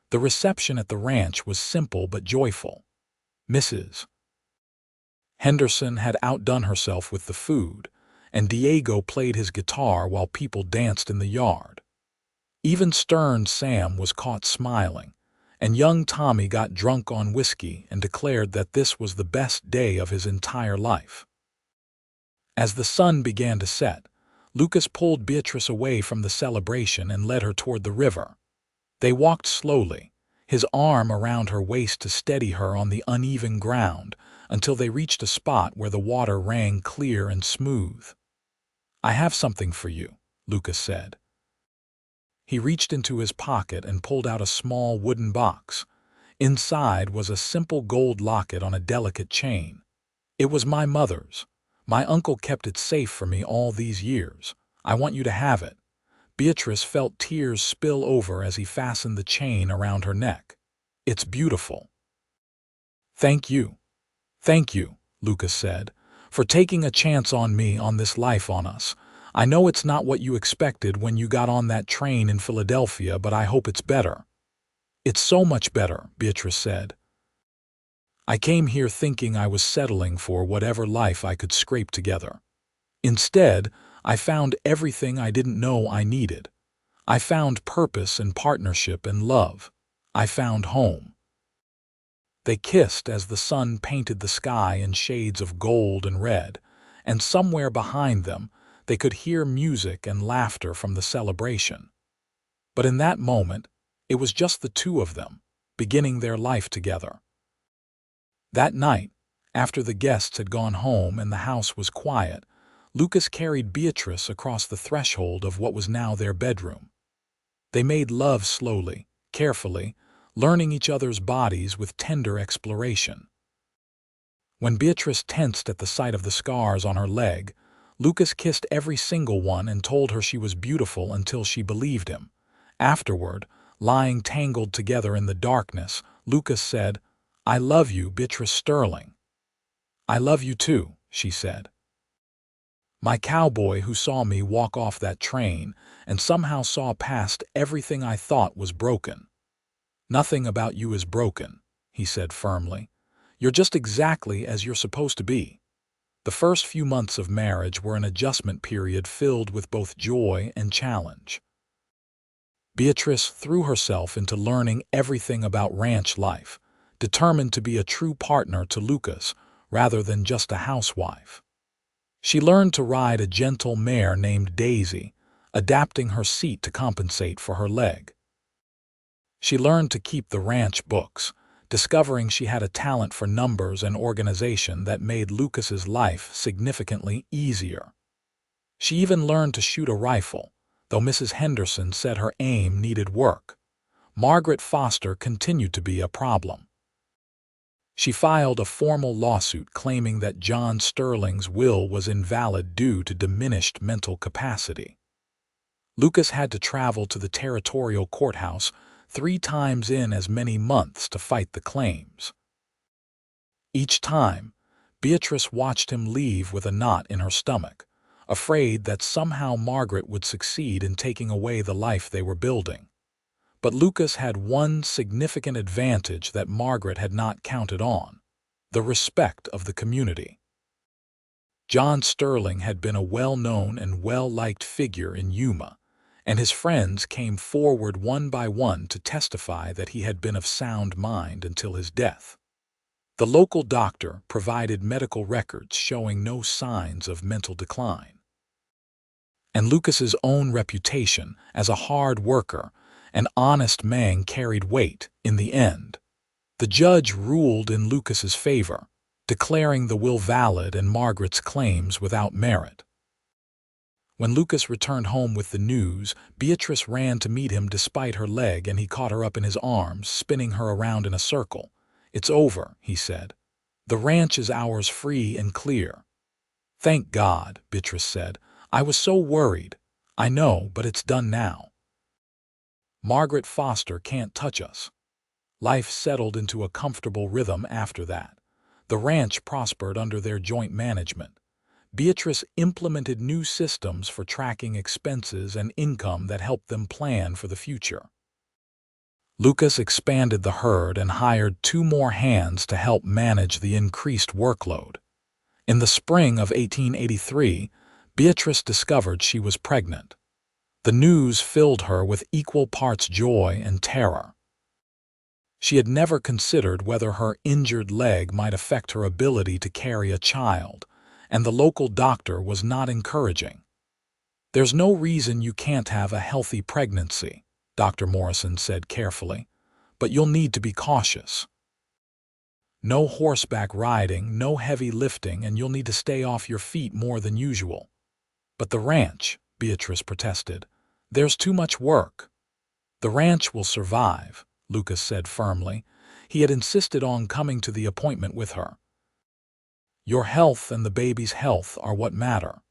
The reception at the ranch was simple but joyful. Mrs. Henderson had outdone herself with the food, and Diego played his guitar while people danced in the yard. Even stern Sam was caught smiling, and young Tommy got drunk on whiskey and declared that this was the best day of his entire life. As the sun began to set, Lucas pulled Beatrice away from the celebration and led her toward the river. They walked slowly, his arm around her waist to steady her on the uneven ground, until they reached a spot where the water ran clear and smooth. I have something for you, Lucas said. He reached into his pocket and pulled out a small wooden box. Inside was a simple gold locket on a delicate chain. It was my mother's. My uncle kept it safe for me all these years. I want you to have it. Beatrice felt tears spill over as he fastened the chain around her neck. It's beautiful. Thank you. Thank you, Lucas said, for taking a chance on me, on this life, on us. I know it's not what you expected when you got on that train in Philadelphia, but I hope it's better. It's so much better, Beatrice said. I came here thinking I was settling for whatever life I could scrape together. Instead, I found everything I didn't know I needed. I found purpose and partnership and love. I found home. They kissed as the sun painted the sky in shades of gold and red, and somewhere behind them, they could hear music and laughter from the celebration. But in that moment, It was just the two of them, beginning their life together. That night, after the guests had gone home and the house was quiet, Lucas carried Beatrice across the threshold of what was now their bedroom. They made love slowly, carefully, learning each other's bodies with tender exploration. When Beatrice tensed at the sight of the scars on her leg, Lucas kissed every single one and told her she was beautiful until she believed him. Afterward, lying tangled together in the darkness, Lucas said, "I love you, Beatrice Sterling." "I love you too," she said. "My cowboy who saw me walk off that train and somehow saw past everything I thought was broken." "Nothing about you is broken," he said firmly. "You're just exactly as you're supposed to be." The first few months of marriage were an adjustment period filled with both joy and challenge. Beatrice threw herself into learning everything about ranch life, determined to be a true partner to Lucas rather than just a housewife. She learned to ride a gentle mare named Daisy, adapting her seat to compensate for her leg. She learned to keep the ranch books, discovering she had a talent for numbers and organization that made Lucas's life significantly easier. She even learned to shoot a rifle, though Mrs. Henderson said her aim needed work. Margaret Foster continued to be a problem. She filed a formal lawsuit claiming that John Sterling's will was invalid due to diminished mental capacity. Lucas had to travel to the territorial courthouse 3 times in as many months to fight the claims. Each time, Beatrice watched him leave with a knot in her stomach, afraid that somehow Margaret would succeed in taking away the life they were building. But Lucas had one significant advantage that Margaret had not counted on: the respect of the community. John Sterling had been a well-known and well-liked figure in Yuma, and his friends came forward one by one to testify that he had been of sound mind until his death. The local doctor provided medical records showing no signs of mental decline. And Lucas's own reputation as a hard worker, an honest man, carried weight in the end. The judge ruled in Lucas's favor, declaring the will valid and Margaret's claims without merit. When Lucas returned home with the news, Beatrice ran to meet him despite her leg, and he caught her up in his arms, spinning her around in a circle. "It's over," he said. "The ranch is ours free and clear." "Thank God," Beatrice said. "I was so worried." "I know, but it's done now. Margaret Foster can't touch us." Life settled into a comfortable rhythm after that. The ranch prospered under their joint management. Beatrice implemented new systems for tracking expenses and income that helped them plan for the future. Lucas expanded the herd and hired 2 more hands to help manage the increased workload. In the spring of 1883, Beatrice discovered she was pregnant. The news filled her with equal parts joy and terror. She had never considered whether her injured leg might affect her ability to carry a child, and the local doctor was not encouraging. "There's no reason you can't have a healthy pregnancy," Dr. Morrison said carefully, "but you'll need to be cautious. No horseback riding, no heavy lifting, and you'll need to stay off your feet more than usual." "But the ranch," Beatrice protested. "There's too much work." "The ranch will survive," Lucas said firmly. He had insisted on coming to the appointment with her. "Your health and the baby's health are what matter."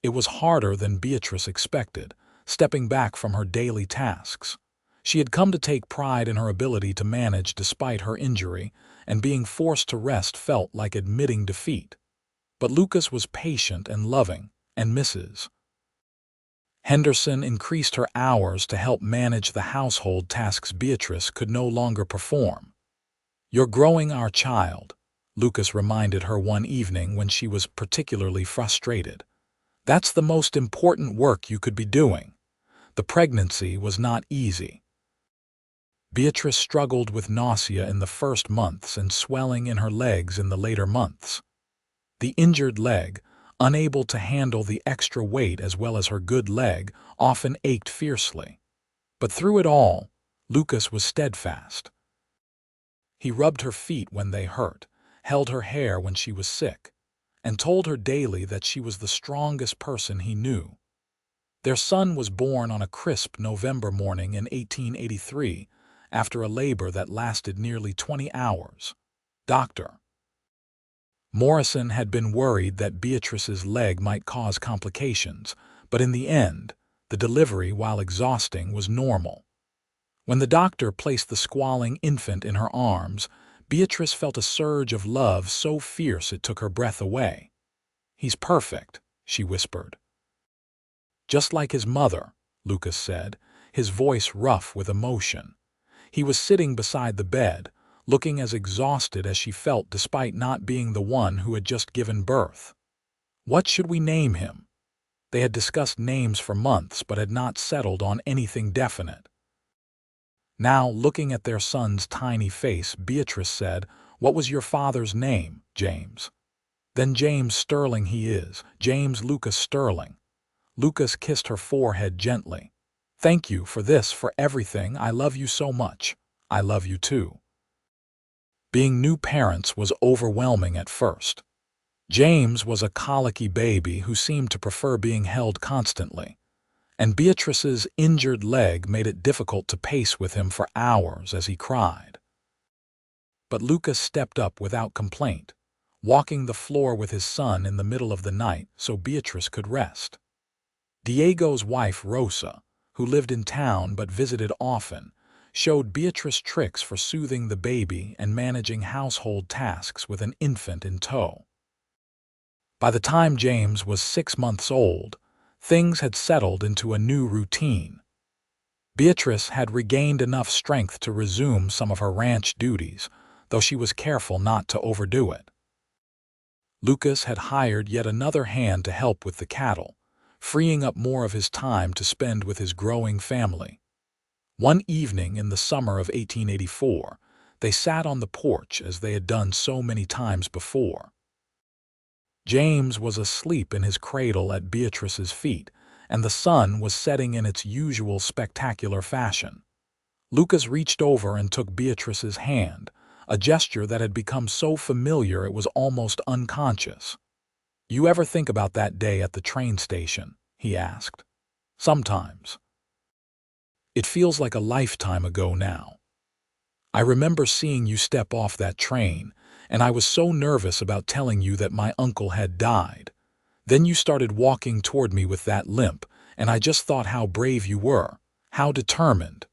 It was harder than Beatrice expected, stepping back from her daily tasks. She had come to take pride in her ability to manage despite her injury, and being forced to rest felt like admitting defeat. But Lucas was patient and loving, and Mrs. Henderson increased her hours to help manage the household tasks Beatrice could no longer perform. "You're growing our child," Lucas reminded her one evening when she was particularly frustrated. "That's the most important work you could be doing." The pregnancy was not easy. Beatrice struggled with nausea in the first months and swelling in her legs in the later months. The injured leg, unable to handle the extra weight as well as her good leg, often ached fiercely. But through it all, Lucas was steadfast. He rubbed her feet when they hurt, held her hair when she was sick, and told her daily that she was the strongest person he knew. Their son was born on a crisp November morning in 1883, after a labor that lasted nearly 20 hours. Dr. Morrison had been worried that Beatrice's leg might cause complications, but in the end, the delivery, while exhausting, was normal. When the doctor placed the squalling infant in her arms, Beatrice felt a surge of love so fierce it took her breath away. "He's perfect," she whispered. "Just like his mother," Lucas said, his voice rough with emotion. He was sitting beside the bed, looking as exhausted as she felt despite not being the one who had just given birth. "What should we name him?" They had discussed names for months but had not settled on anything definite. Now, looking at their son's tiny face, Beatrice said, "What was your father's name, James?" "Then James Sterling he is, James Lucas Sterling." Lucas kissed her forehead gently. "Thank you for this, for everything. I love you so much. I love you too." Being new parents was overwhelming at first. James was a colicky baby who seemed to prefer being held constantly, and Beatrice's injured leg made it difficult to pace with him for hours as he cried. But Lucas stepped up without complaint, walking the floor with his son in the middle of the night so Beatrice could rest. Diego's wife, Rosa, who lived in town but visited often, showed Beatrice tricks for soothing the baby and managing household tasks with an infant in tow. By the time James was 6 months old, things had settled into a new routine. Beatrice had regained enough strength to resume some of her ranch duties, though she was careful not to overdo it. Lucas had hired yet another hand to help with the cattle, freeing up more of his time to spend with his growing family. One evening in the summer of 1884, they sat on the porch as they had done so many times before. James was asleep in his cradle at Beatrice's feet, and the sun was setting in its usual spectacular fashion. Lucas reached over and took Beatrice's hand, a gesture that had become so familiar it was almost unconscious. "You ever think about that day at the train station?" he asked. "Sometimes. It feels like a lifetime ago now. I remember seeing you step off that train, and I was so nervous about telling you that my uncle had died. Then you started walking toward me with that limp, and I just thought how brave you were, how determined.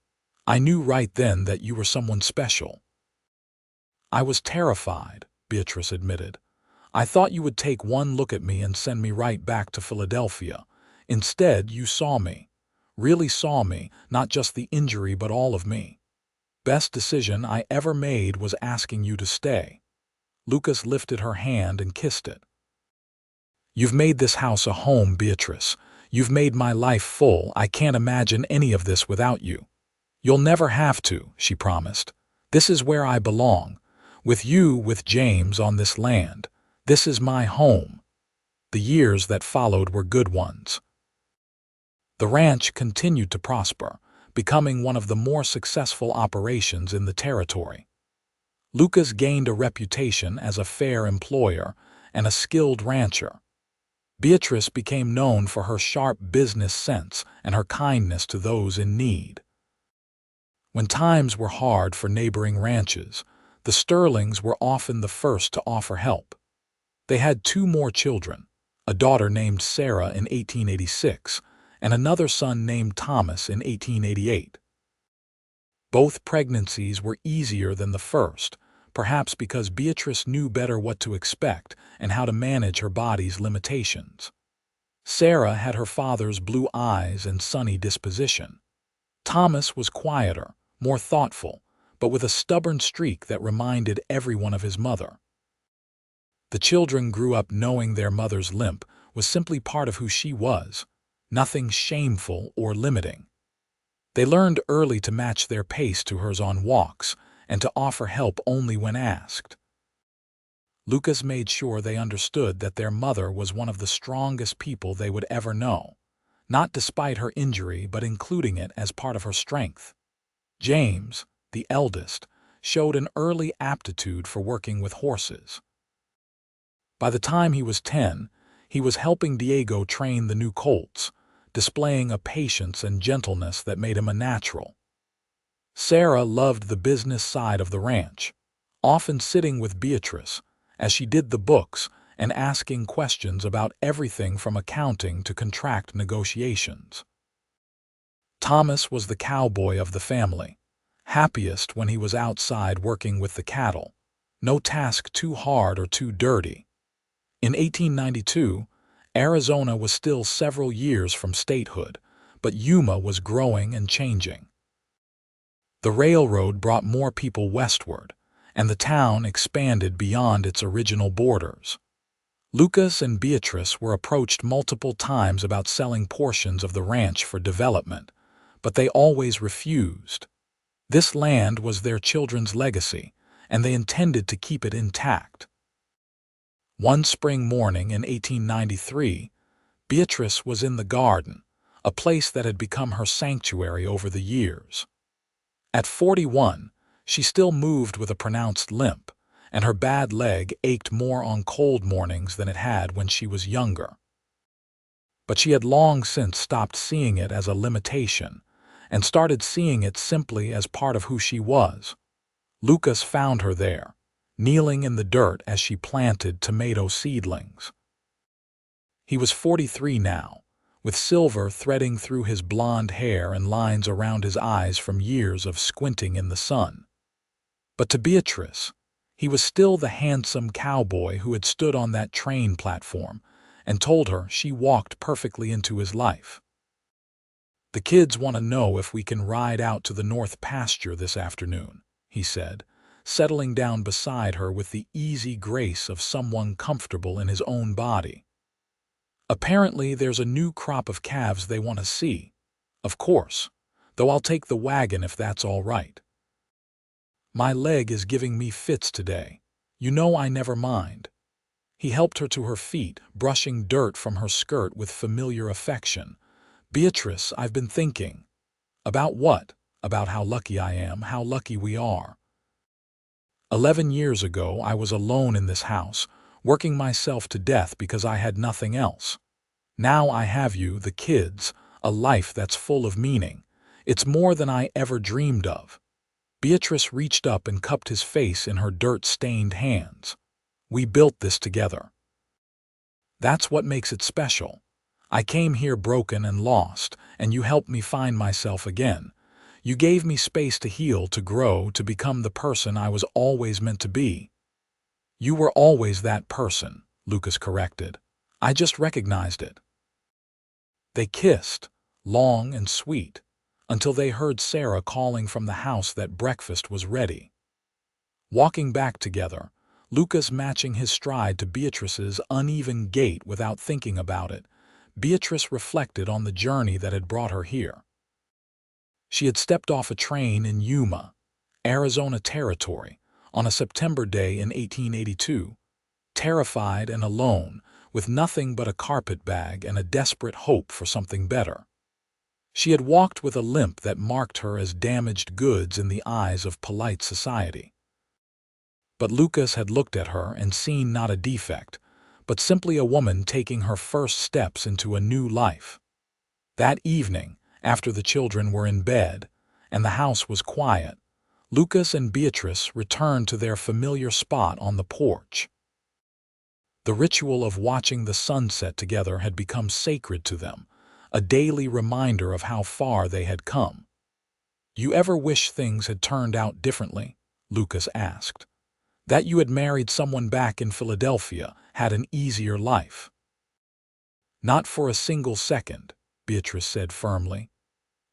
I knew right then that you were someone special." "I was terrified," Beatrice admitted. "I thought you would take one look at me and send me right back to Philadelphia. Instead, you saw me. Really saw me, not just the injury but all of me. Best decision I ever made was asking you to stay." Lucas lifted her hand and kissed it. "You've made this house a home, Beatrice. You've made my life full. I can't imagine any of this without you." "You'll never have to," she promised. "This is where I belong. With you, with James on this land. This is my home." The years that followed were good ones. The ranch continued to prosper, becoming one of the more successful operations in the territory. Lucas gained a reputation as a fair employer and a skilled rancher. Beatrice became known for her sharp business sense and her kindness to those in need. When times were hard for neighboring ranches, the Sterlings were often the first to offer help. They had 2 more children, a daughter named Sarah in 1886 and another son named Thomas in 1888. Both pregnancies were easier than the first, perhaps because Beatrice knew better what to expect and how to manage her body's limitations. Sarah had her father's blue eyes and sunny disposition. Thomas was quieter, more thoughtful, but with a stubborn streak that reminded everyone of his mother. The children grew up knowing their mother's limp was simply part of who she was, nothing shameful or limiting. They learned early to match their pace to hers on walks and to offer help only when asked. Lucas made sure they understood that their mother was one of the strongest people they would ever know, not despite her injury but including it as part of her strength. James, the eldest, showed an early aptitude for working with horses. By the time he was 10, he was helping Diego train the new colts, displaying a patience and gentleness that made him a natural. Sarah loved the business side of the ranch, often sitting with Beatrice as she did the books and asking questions about everything from accounting to contract negotiations. Thomas was the cowboy of the family, happiest when he was outside working with the cattle, no task too hard or too dirty. In 1892, Arizona was still several years from statehood, but Yuma was growing and changing. The railroad brought more people westward, and the town expanded beyond its original borders. Lucas and Beatrice were approached multiple times about selling portions of the ranch for development, but they always refused. This land was their children's legacy, and they intended to keep it intact. One spring morning in 1893, Beatrice was in the garden, a place that had become her sanctuary over the years. At 41, she still moved with a pronounced limp, and her bad leg ached more on cold mornings than it had when she was younger. But she had long since stopped seeing it as a limitation and started seeing it simply as part of who she was. Lucas found her there, kneeling in the dirt as she planted tomato seedlings. He was 43 now, with silver threading through his blonde hair and lines around his eyes from years of squinting in the sun. But to Beatrice, he was still the handsome cowboy who had stood on that train platform and told her she walked perfectly into his life. "The kids want to know if we can ride out to the north pasture this afternoon," he said, settling down beside her with the easy grace of someone comfortable in his own body. "Apparently there's a new crop of calves they want to see. Of course, though I'll take the wagon if that's all right. My leg is giving me fits today. You know I never mind." He helped her to her feet, brushing dirt from her skirt with familiar affection. "Beatrice, I've been thinking." "About what?" "About how lucky I am, how lucky we are. 11 years ago, I was alone in this house, working myself to death because I had nothing else. Now I have you, the kids, a life that's full of meaning. It's more than I ever dreamed of." Beatrice reached up and cupped his face in her dirt-stained hands. "We built this together. That's what makes it special. I came here broken and lost, and you helped me find myself again. You gave me space to heal, to grow, to become the person I was always meant to be." "You were always that person," Lucas corrected. "I just recognized it." They kissed, long and sweet, until they heard Sarah calling from the house that breakfast was ready. Walking back together, Lucas matching his stride to Beatrice's uneven gait without thinking about it, Beatrice reflected on the journey that had brought her here. She had stepped off a train in Yuma, Arizona Territory, on a September day in 1882, terrified and alone, with nothing but a carpet bag and a desperate hope for something better. She had walked with a limp that marked her as damaged goods in the eyes of polite society. But Lucas had looked at her and seen not a defect, but simply a woman taking her first steps into a new life. That evening, after the children were in bed and the house was quiet, Lucas and Beatrice returned to their familiar spot on the porch. The ritual of watching the sunset together had become sacred to them, a daily reminder of how far they had come. "You ever wish things had turned out differently?" Lucas asked. "That you had married someone back in Philadelphia, had an easier life?" "Not for a single second," Beatrice said firmly.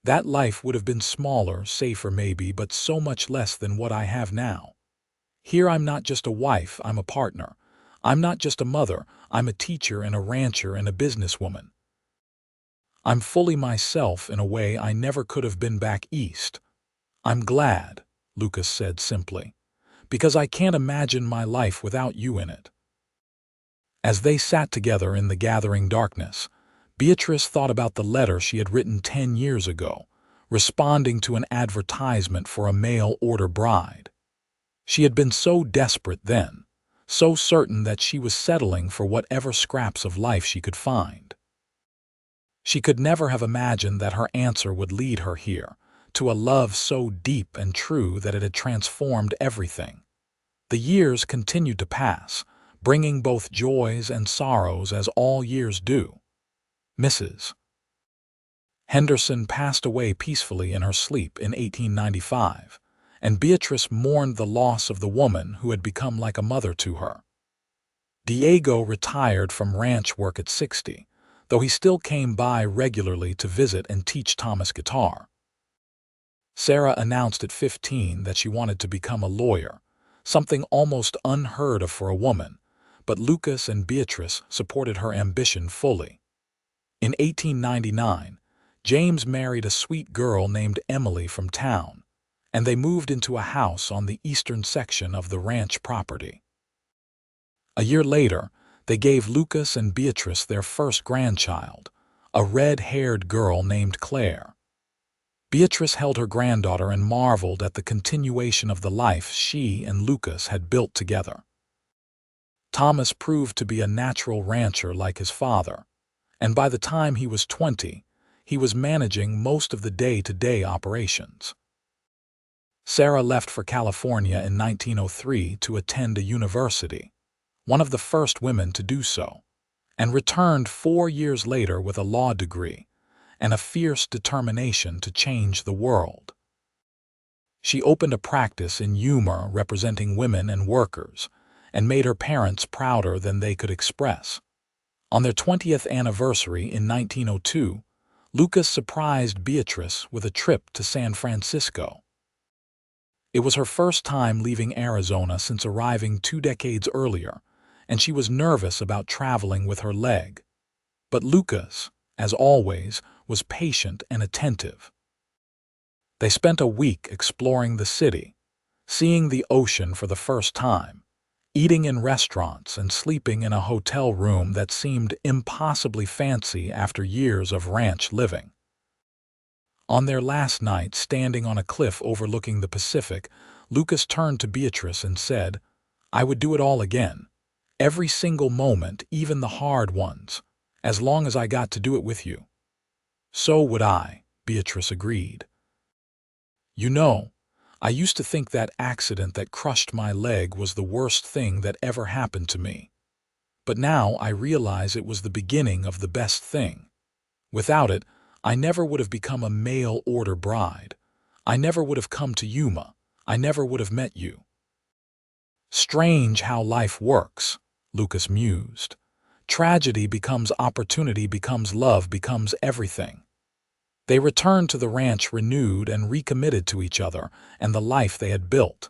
"That life would have been smaller, safer maybe, but so much less than what I have now. Here I'm not just a wife, I'm a partner. I'm not just a mother, I'm a teacher and a rancher and a businesswoman. I'm fully myself in a way I never could have been back east." "I'm glad," Lucas said simply, "because I can't imagine my life without you in it." As they sat together in the gathering darkness, Beatrice thought about the letter she had written 10 years ago, responding to an advertisement for a mail-order bride. She had been so desperate then, so certain that she was settling for whatever scraps of life she could find. She could never have imagined that her answer would lead her here, to a love so deep and true that it had transformed everything. The years continued to pass, bringing both joys and sorrows as all years do. Mrs. Henderson passed away peacefully in her sleep in 1895, and Beatrice mourned the loss of the woman who had become like a mother to her. Diego retired from ranch work at 60, though he still came by regularly to visit and teach Thomas guitar. Sarah announced at 15 that she wanted to become a lawyer, something almost unheard of for a woman, but Lucas and Beatrice supported her ambition fully. In 1899, James married a sweet girl named Emily from town, and they moved into a house on the eastern section of the ranch property. A year later, they gave Lucas and Beatrice their first grandchild, a red-haired girl named Claire. Beatrice held her granddaughter and marveled at the continuation of the life she and Lucas had built together. Thomas proved to be a natural rancher like his father, and by the time he was 20, he was managing most of the day-to-day operations. Sarah left for California in 1903 to attend a university, one of the first women to do so, and returned 4 years later with a law degree and a fierce determination to change the world. She opened a practice in Yuma representing women and workers, and made her parents prouder than they could express. On their 20th anniversary in 1902, Lucas surprised Beatrice with a trip to San Francisco. It was her first time leaving Arizona since arriving 2 decades earlier, and she was nervous about traveling with her leg. But Lucas, as always, was patient and attentive. They spent a week exploring the city, seeing the ocean for the first time, eating in restaurants and sleeping in a hotel room that seemed impossibly fancy after years of ranch living. On their last night, standing on a cliff overlooking the Pacific, Lucas turned to Beatrice and said, "I would do it all again. Every single moment, even the hard ones, as long as I got to do it with you." "So would I," Beatrice agreed. "You know, I used to think that accident that crushed my leg was the worst thing that ever happened to me. But now I realize it was the beginning of the best thing. Without it, I never would have become a mail-order bride. I never would have come to Yuma. I never would have met you." "Strange how life works," Lucas mused. "Tragedy becomes opportunity, becomes love, becomes everything." They returned to the ranch renewed and recommitted to each other and the life they had built.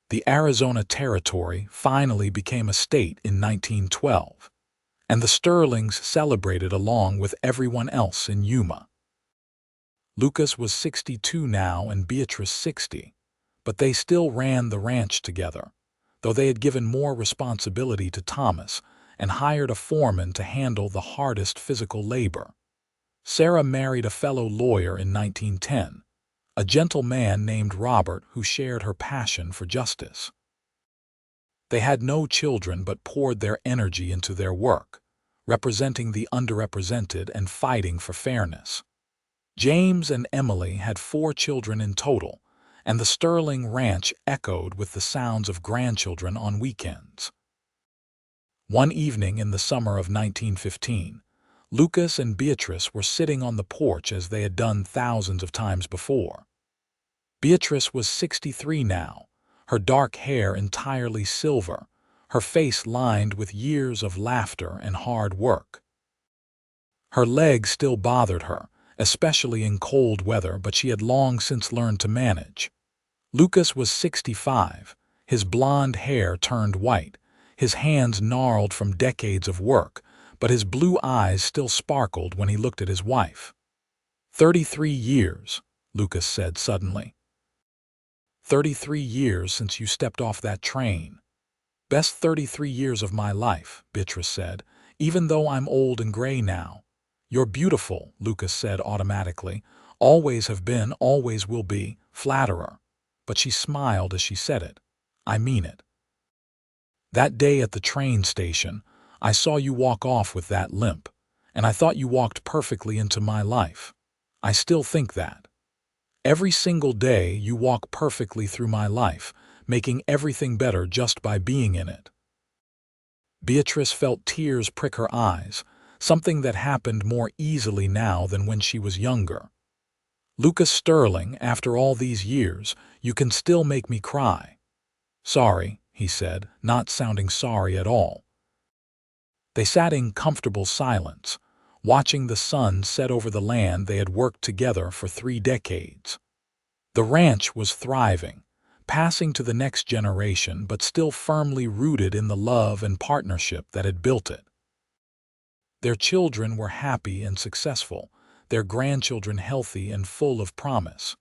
The Arizona Territory finally became a state in 1912, and the Sterlings celebrated along with everyone else in Yuma. Lucas was 62 now and Beatrice 60, but they still ran the ranch together, though they had given more responsibility to Thomas and hired a foreman to handle the hardest physical labor. Sarah married a fellow lawyer in 1910, a gentle man named Robert who shared her passion for justice. They had no children but poured their energy into their work, representing the underrepresented and fighting for fairness. James and Emily had 4 children in total, and the Sterling ranch echoed with the sounds of grandchildren on weekends. One evening in the summer of 1915, Lucas and Beatrice were sitting on the porch as they had done thousands of times before. Beatrice was 63 now, her dark hair entirely silver, her face lined with years of laughter and hard work. Her leg still bothered her, especially in cold weather, but she had long since learned to manage. Lucas was 65, his blonde hair turned white, his hands gnarled from decades of work, but his blue eyes still sparkled when he looked at his wife. 33 years, Lucas said suddenly. 33 years since you stepped off that train. Best 33 years of my life, Beatrice said, even though I'm old and gray now. You're beautiful, Lucas said automatically, Always have been, always will be, flatterer. But she smiled as she said it. I mean it. That day at the train station, I saw you walk off with that limp, and I thought you walked perfectly into my life. I still think that. Every single day you walk perfectly through my life, making everything better just by being in it. Beatrice felt tears prick her eyes, something that happened more easily now than when she was younger. Lucas Sterling, after all these years, you can still make me cry. Sorry, he said, not sounding sorry at all. They sat in comfortable silence, watching the sun set over the land they had worked together for 3 decades. The ranch was thriving, passing to the next generation but still firmly rooted in the love and partnership that had built it. Their children were happy and successful, their grandchildren healthy and full of promise.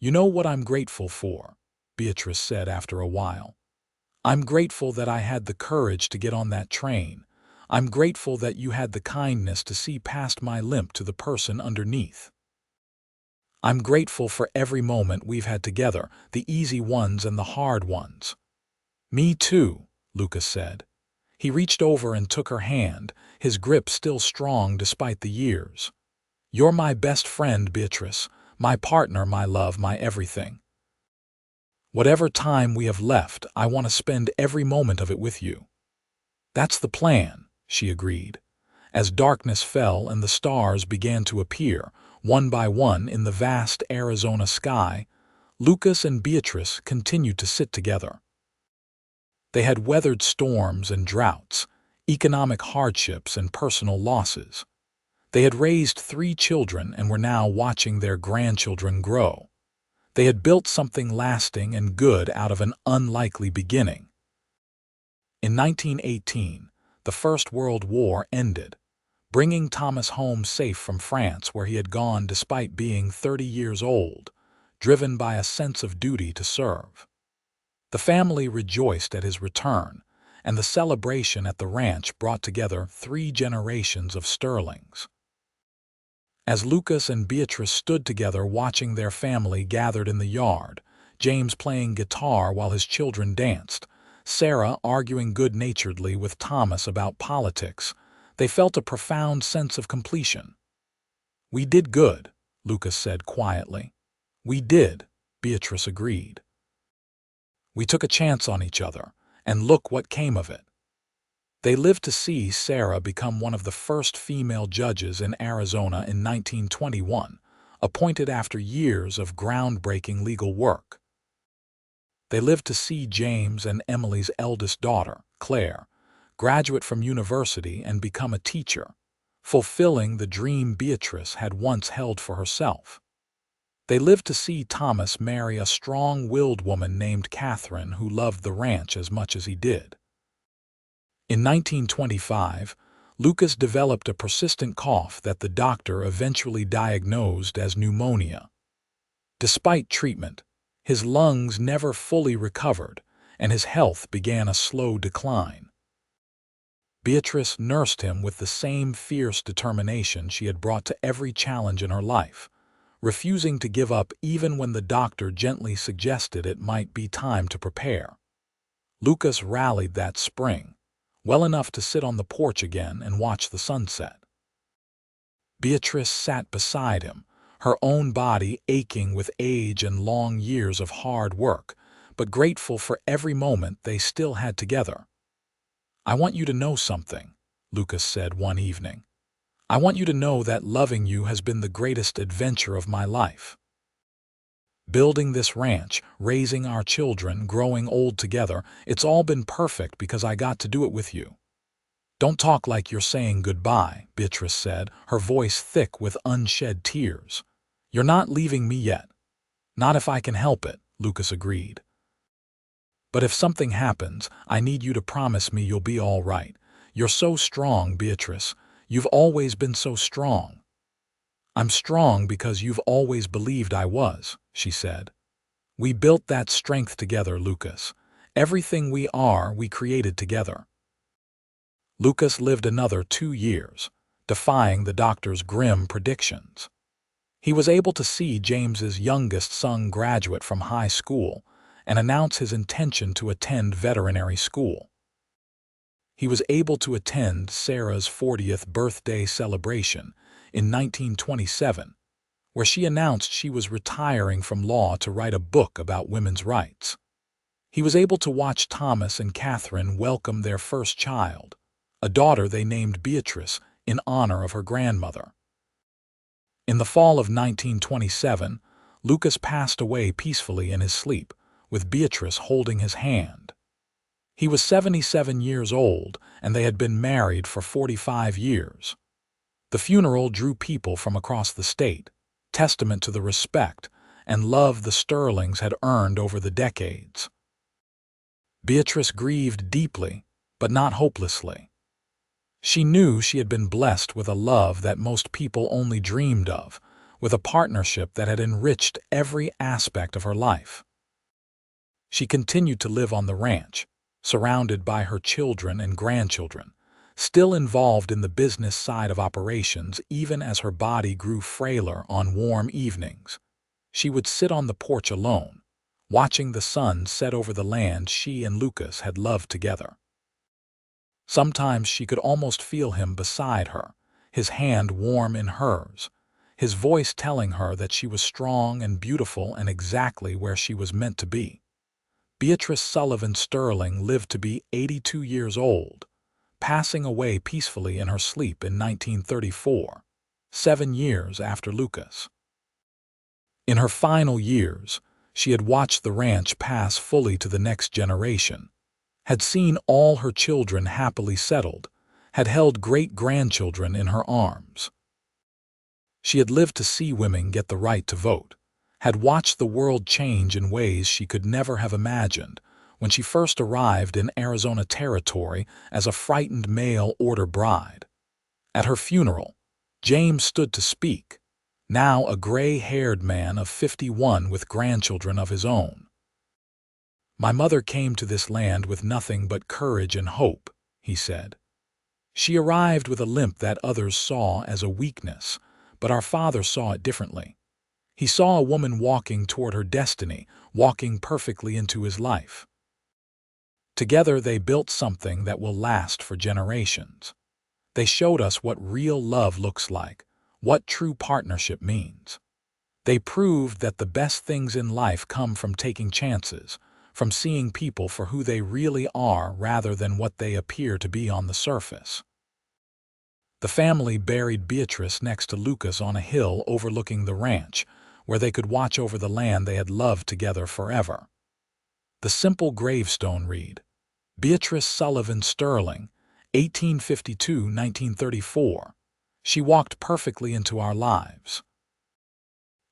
You know what I'm grateful for, Beatrice said after a while. I'm grateful that I had the courage to get on that train. I'm grateful that you had the kindness to see past my limp to the person underneath. I'm grateful for every moment we've had together, the easy ones and the hard ones. Me too, Lucas said. He reached over and took her hand, his grip still strong despite the years. You're my best friend, Beatrice, my partner, my love, my everything. Whatever time we have left, I want to spend every moment of it with you. That's the plan, she agreed. As darkness fell and the stars began to appear, one by one in the vast Arizona sky, Lucas and Beatrice continued to sit together. They had weathered storms and droughts, economic hardships and personal losses. They had raised 3 children and were now watching their grandchildren grow. They had built something lasting and good out of an unlikely beginning. In 1918, the First World War ended, bringing Thomas home safe from France, where he had gone despite being 30 years old, driven by a sense of duty to serve. The family rejoiced at his return, and the celebration at the ranch brought together 3 generations of Sterlings. As Lucas and Beatrice stood together watching their family gathered in the yard, James playing guitar while his children danced, Sarah arguing good-naturedly with Thomas about politics, they felt a profound sense of completion. We did good, Lucas said quietly. We did, Beatrice agreed. We took a chance on each other, and look what came of it. They lived to see Sarah become one of the first female judges in Arizona in 1921, appointed after years of groundbreaking legal work. They lived to see James and Emily's eldest daughter, Claire, graduate from university and become a teacher, fulfilling the dream Beatrice had once held for herself. They lived to see Thomas marry a strong-willed woman named Catherine who loved the ranch as much as he did. In 1925, Lucas developed a persistent cough that the doctor eventually diagnosed as pneumonia. Despite treatment, his lungs never fully recovered, and his health began a slow decline. Beatrice nursed him with the same fierce determination she had brought to every challenge in her life, refusing to give up even when the doctor gently suggested it might be time to prepare. Lucas rallied that spring, well enough to sit on the porch again and watch the sunset. Beatrice sat beside him, her own body aching with age and long years of hard work, but grateful for every moment they still had together. I want you to know something, Lucas said one evening. I want you to know that loving you has been the greatest adventure of my life. Building this ranch, raising our children, growing old together, it's all been perfect because I got to do it with you. Don't talk like you're saying goodbye, Beatrice said, her voice thick with unshed tears. You're not leaving me yet. Not if I can help it, Lucas agreed. But if something happens, I need you to promise me you'll be all right. You're so strong, Beatrice. You've always been so strong. I'm strong because you've always believed I was, she said. We built that strength together, Lucas. Everything we are, we created together. Lucas lived another 2 years, defying the doctor's grim predictions. He was able to see James's youngest son graduate from high school and announce his intention to attend veterinary school. He was able to attend Sarah's 40th birthday celebration in 1927, where she announced she was retiring from law to write a book about women's rights. He was able to watch Thomas and Catherine welcome their first child, a daughter they named Beatrice in honor of her grandmother. In the fall of 1927, Lucas passed away peacefully in his sleep, with Beatrice holding his hand. He was 77 years old, and they had been married for 45 years. The funeral drew people from across the state, testament to the respect and love the Sterlings had earned over the decades. Beatrice grieved deeply, but not hopelessly. She knew she had been blessed with a love that most people only dreamed of, with a partnership that had enriched every aspect of her life. She continued to live on the ranch, surrounded by her children and grandchildren, still involved in the business side of operations even as her body grew frailer on warm evenings. She would sit on the porch alone, watching the sun set over the land she and Lucas had loved together. Sometimes she could almost feel him beside her, his hand warm in hers, his voice telling her that she was strong and beautiful and exactly where she was meant to be. Beatrice Sullivan Sterling lived to be 82 years old, passing away peacefully in her sleep in 1934, 7 years after Lucas. In her final years, she had watched the ranch pass fully to the next generation, had seen all her children happily settled, had held great-grandchildren in her arms. She had lived to see women get the right to vote, had watched the world change in ways she could never have imagined when she first arrived in Arizona Territory as a frightened mail-order bride. At her funeral, James stood to speak, now a gray-haired man of 51 with grandchildren of his own. "My mother came to this land with nothing but courage and hope," he said. "She arrived with a limp that others saw as a weakness, but our father saw it differently. He saw a woman walking toward her destiny, walking perfectly into his life. Together they built something that will last for generations. They showed us what real love looks like, what true partnership means. They proved that the best things in life come from taking chances, from seeing people for who they really are rather than what they appear to be on the surface." The family buried Beatrice next to Lucas on a hill overlooking the ranch, where they could watch over the land they had loved together forever. The simple gravestone read, "Beatrice Sullivan Sterling, 1852–1934. She walked perfectly into our lives."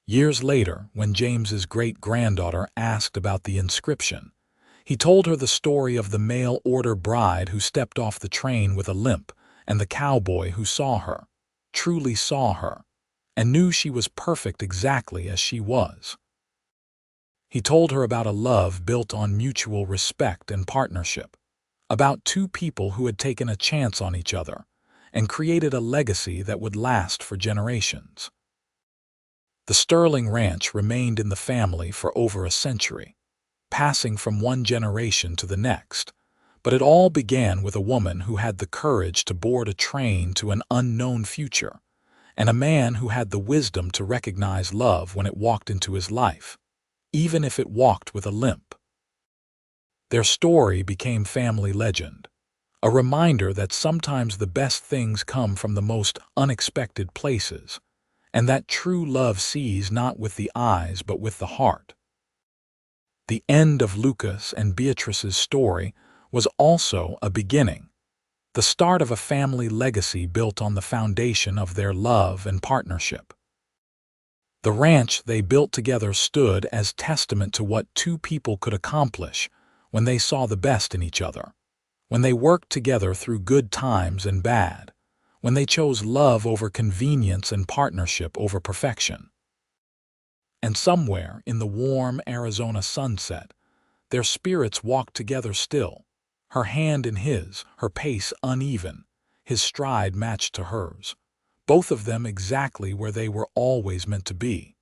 Years later, when James's great-granddaughter asked about the inscription, he told her the story of the mail-order bride who stepped off the train with a limp and the cowboy who saw her, truly saw her, and knew she was perfect exactly as she was. He told her about a love built on mutual respect and partnership, about two people who had taken a chance on each other and created a legacy that would last for generations. The Sterling Ranch remained in the family for over a century, passing from one generation to the next, but it all began with a woman who had the courage to board a train to an unknown future, and a man who had the wisdom to recognize love when it walked into his life, even if it walked with a limp. Their story became family legend, a reminder that sometimes the best things come from the most unexpected places, and that true love sees not with the eyes but with the heart. The end of Lucas and Beatrice's story was also a beginning, the start of a family legacy built on the foundation of their love and partnership. The ranch they built together stood as testament to what two people could accomplish when they saw the best in each other, when they worked together through good times and bad, when they chose love over convenience and partnership over perfection. And somewhere in the warm Arizona sunset, their spirits walked together still, her hand in his, her pace uneven, his stride matched to hers, both of them exactly where they were always meant to be.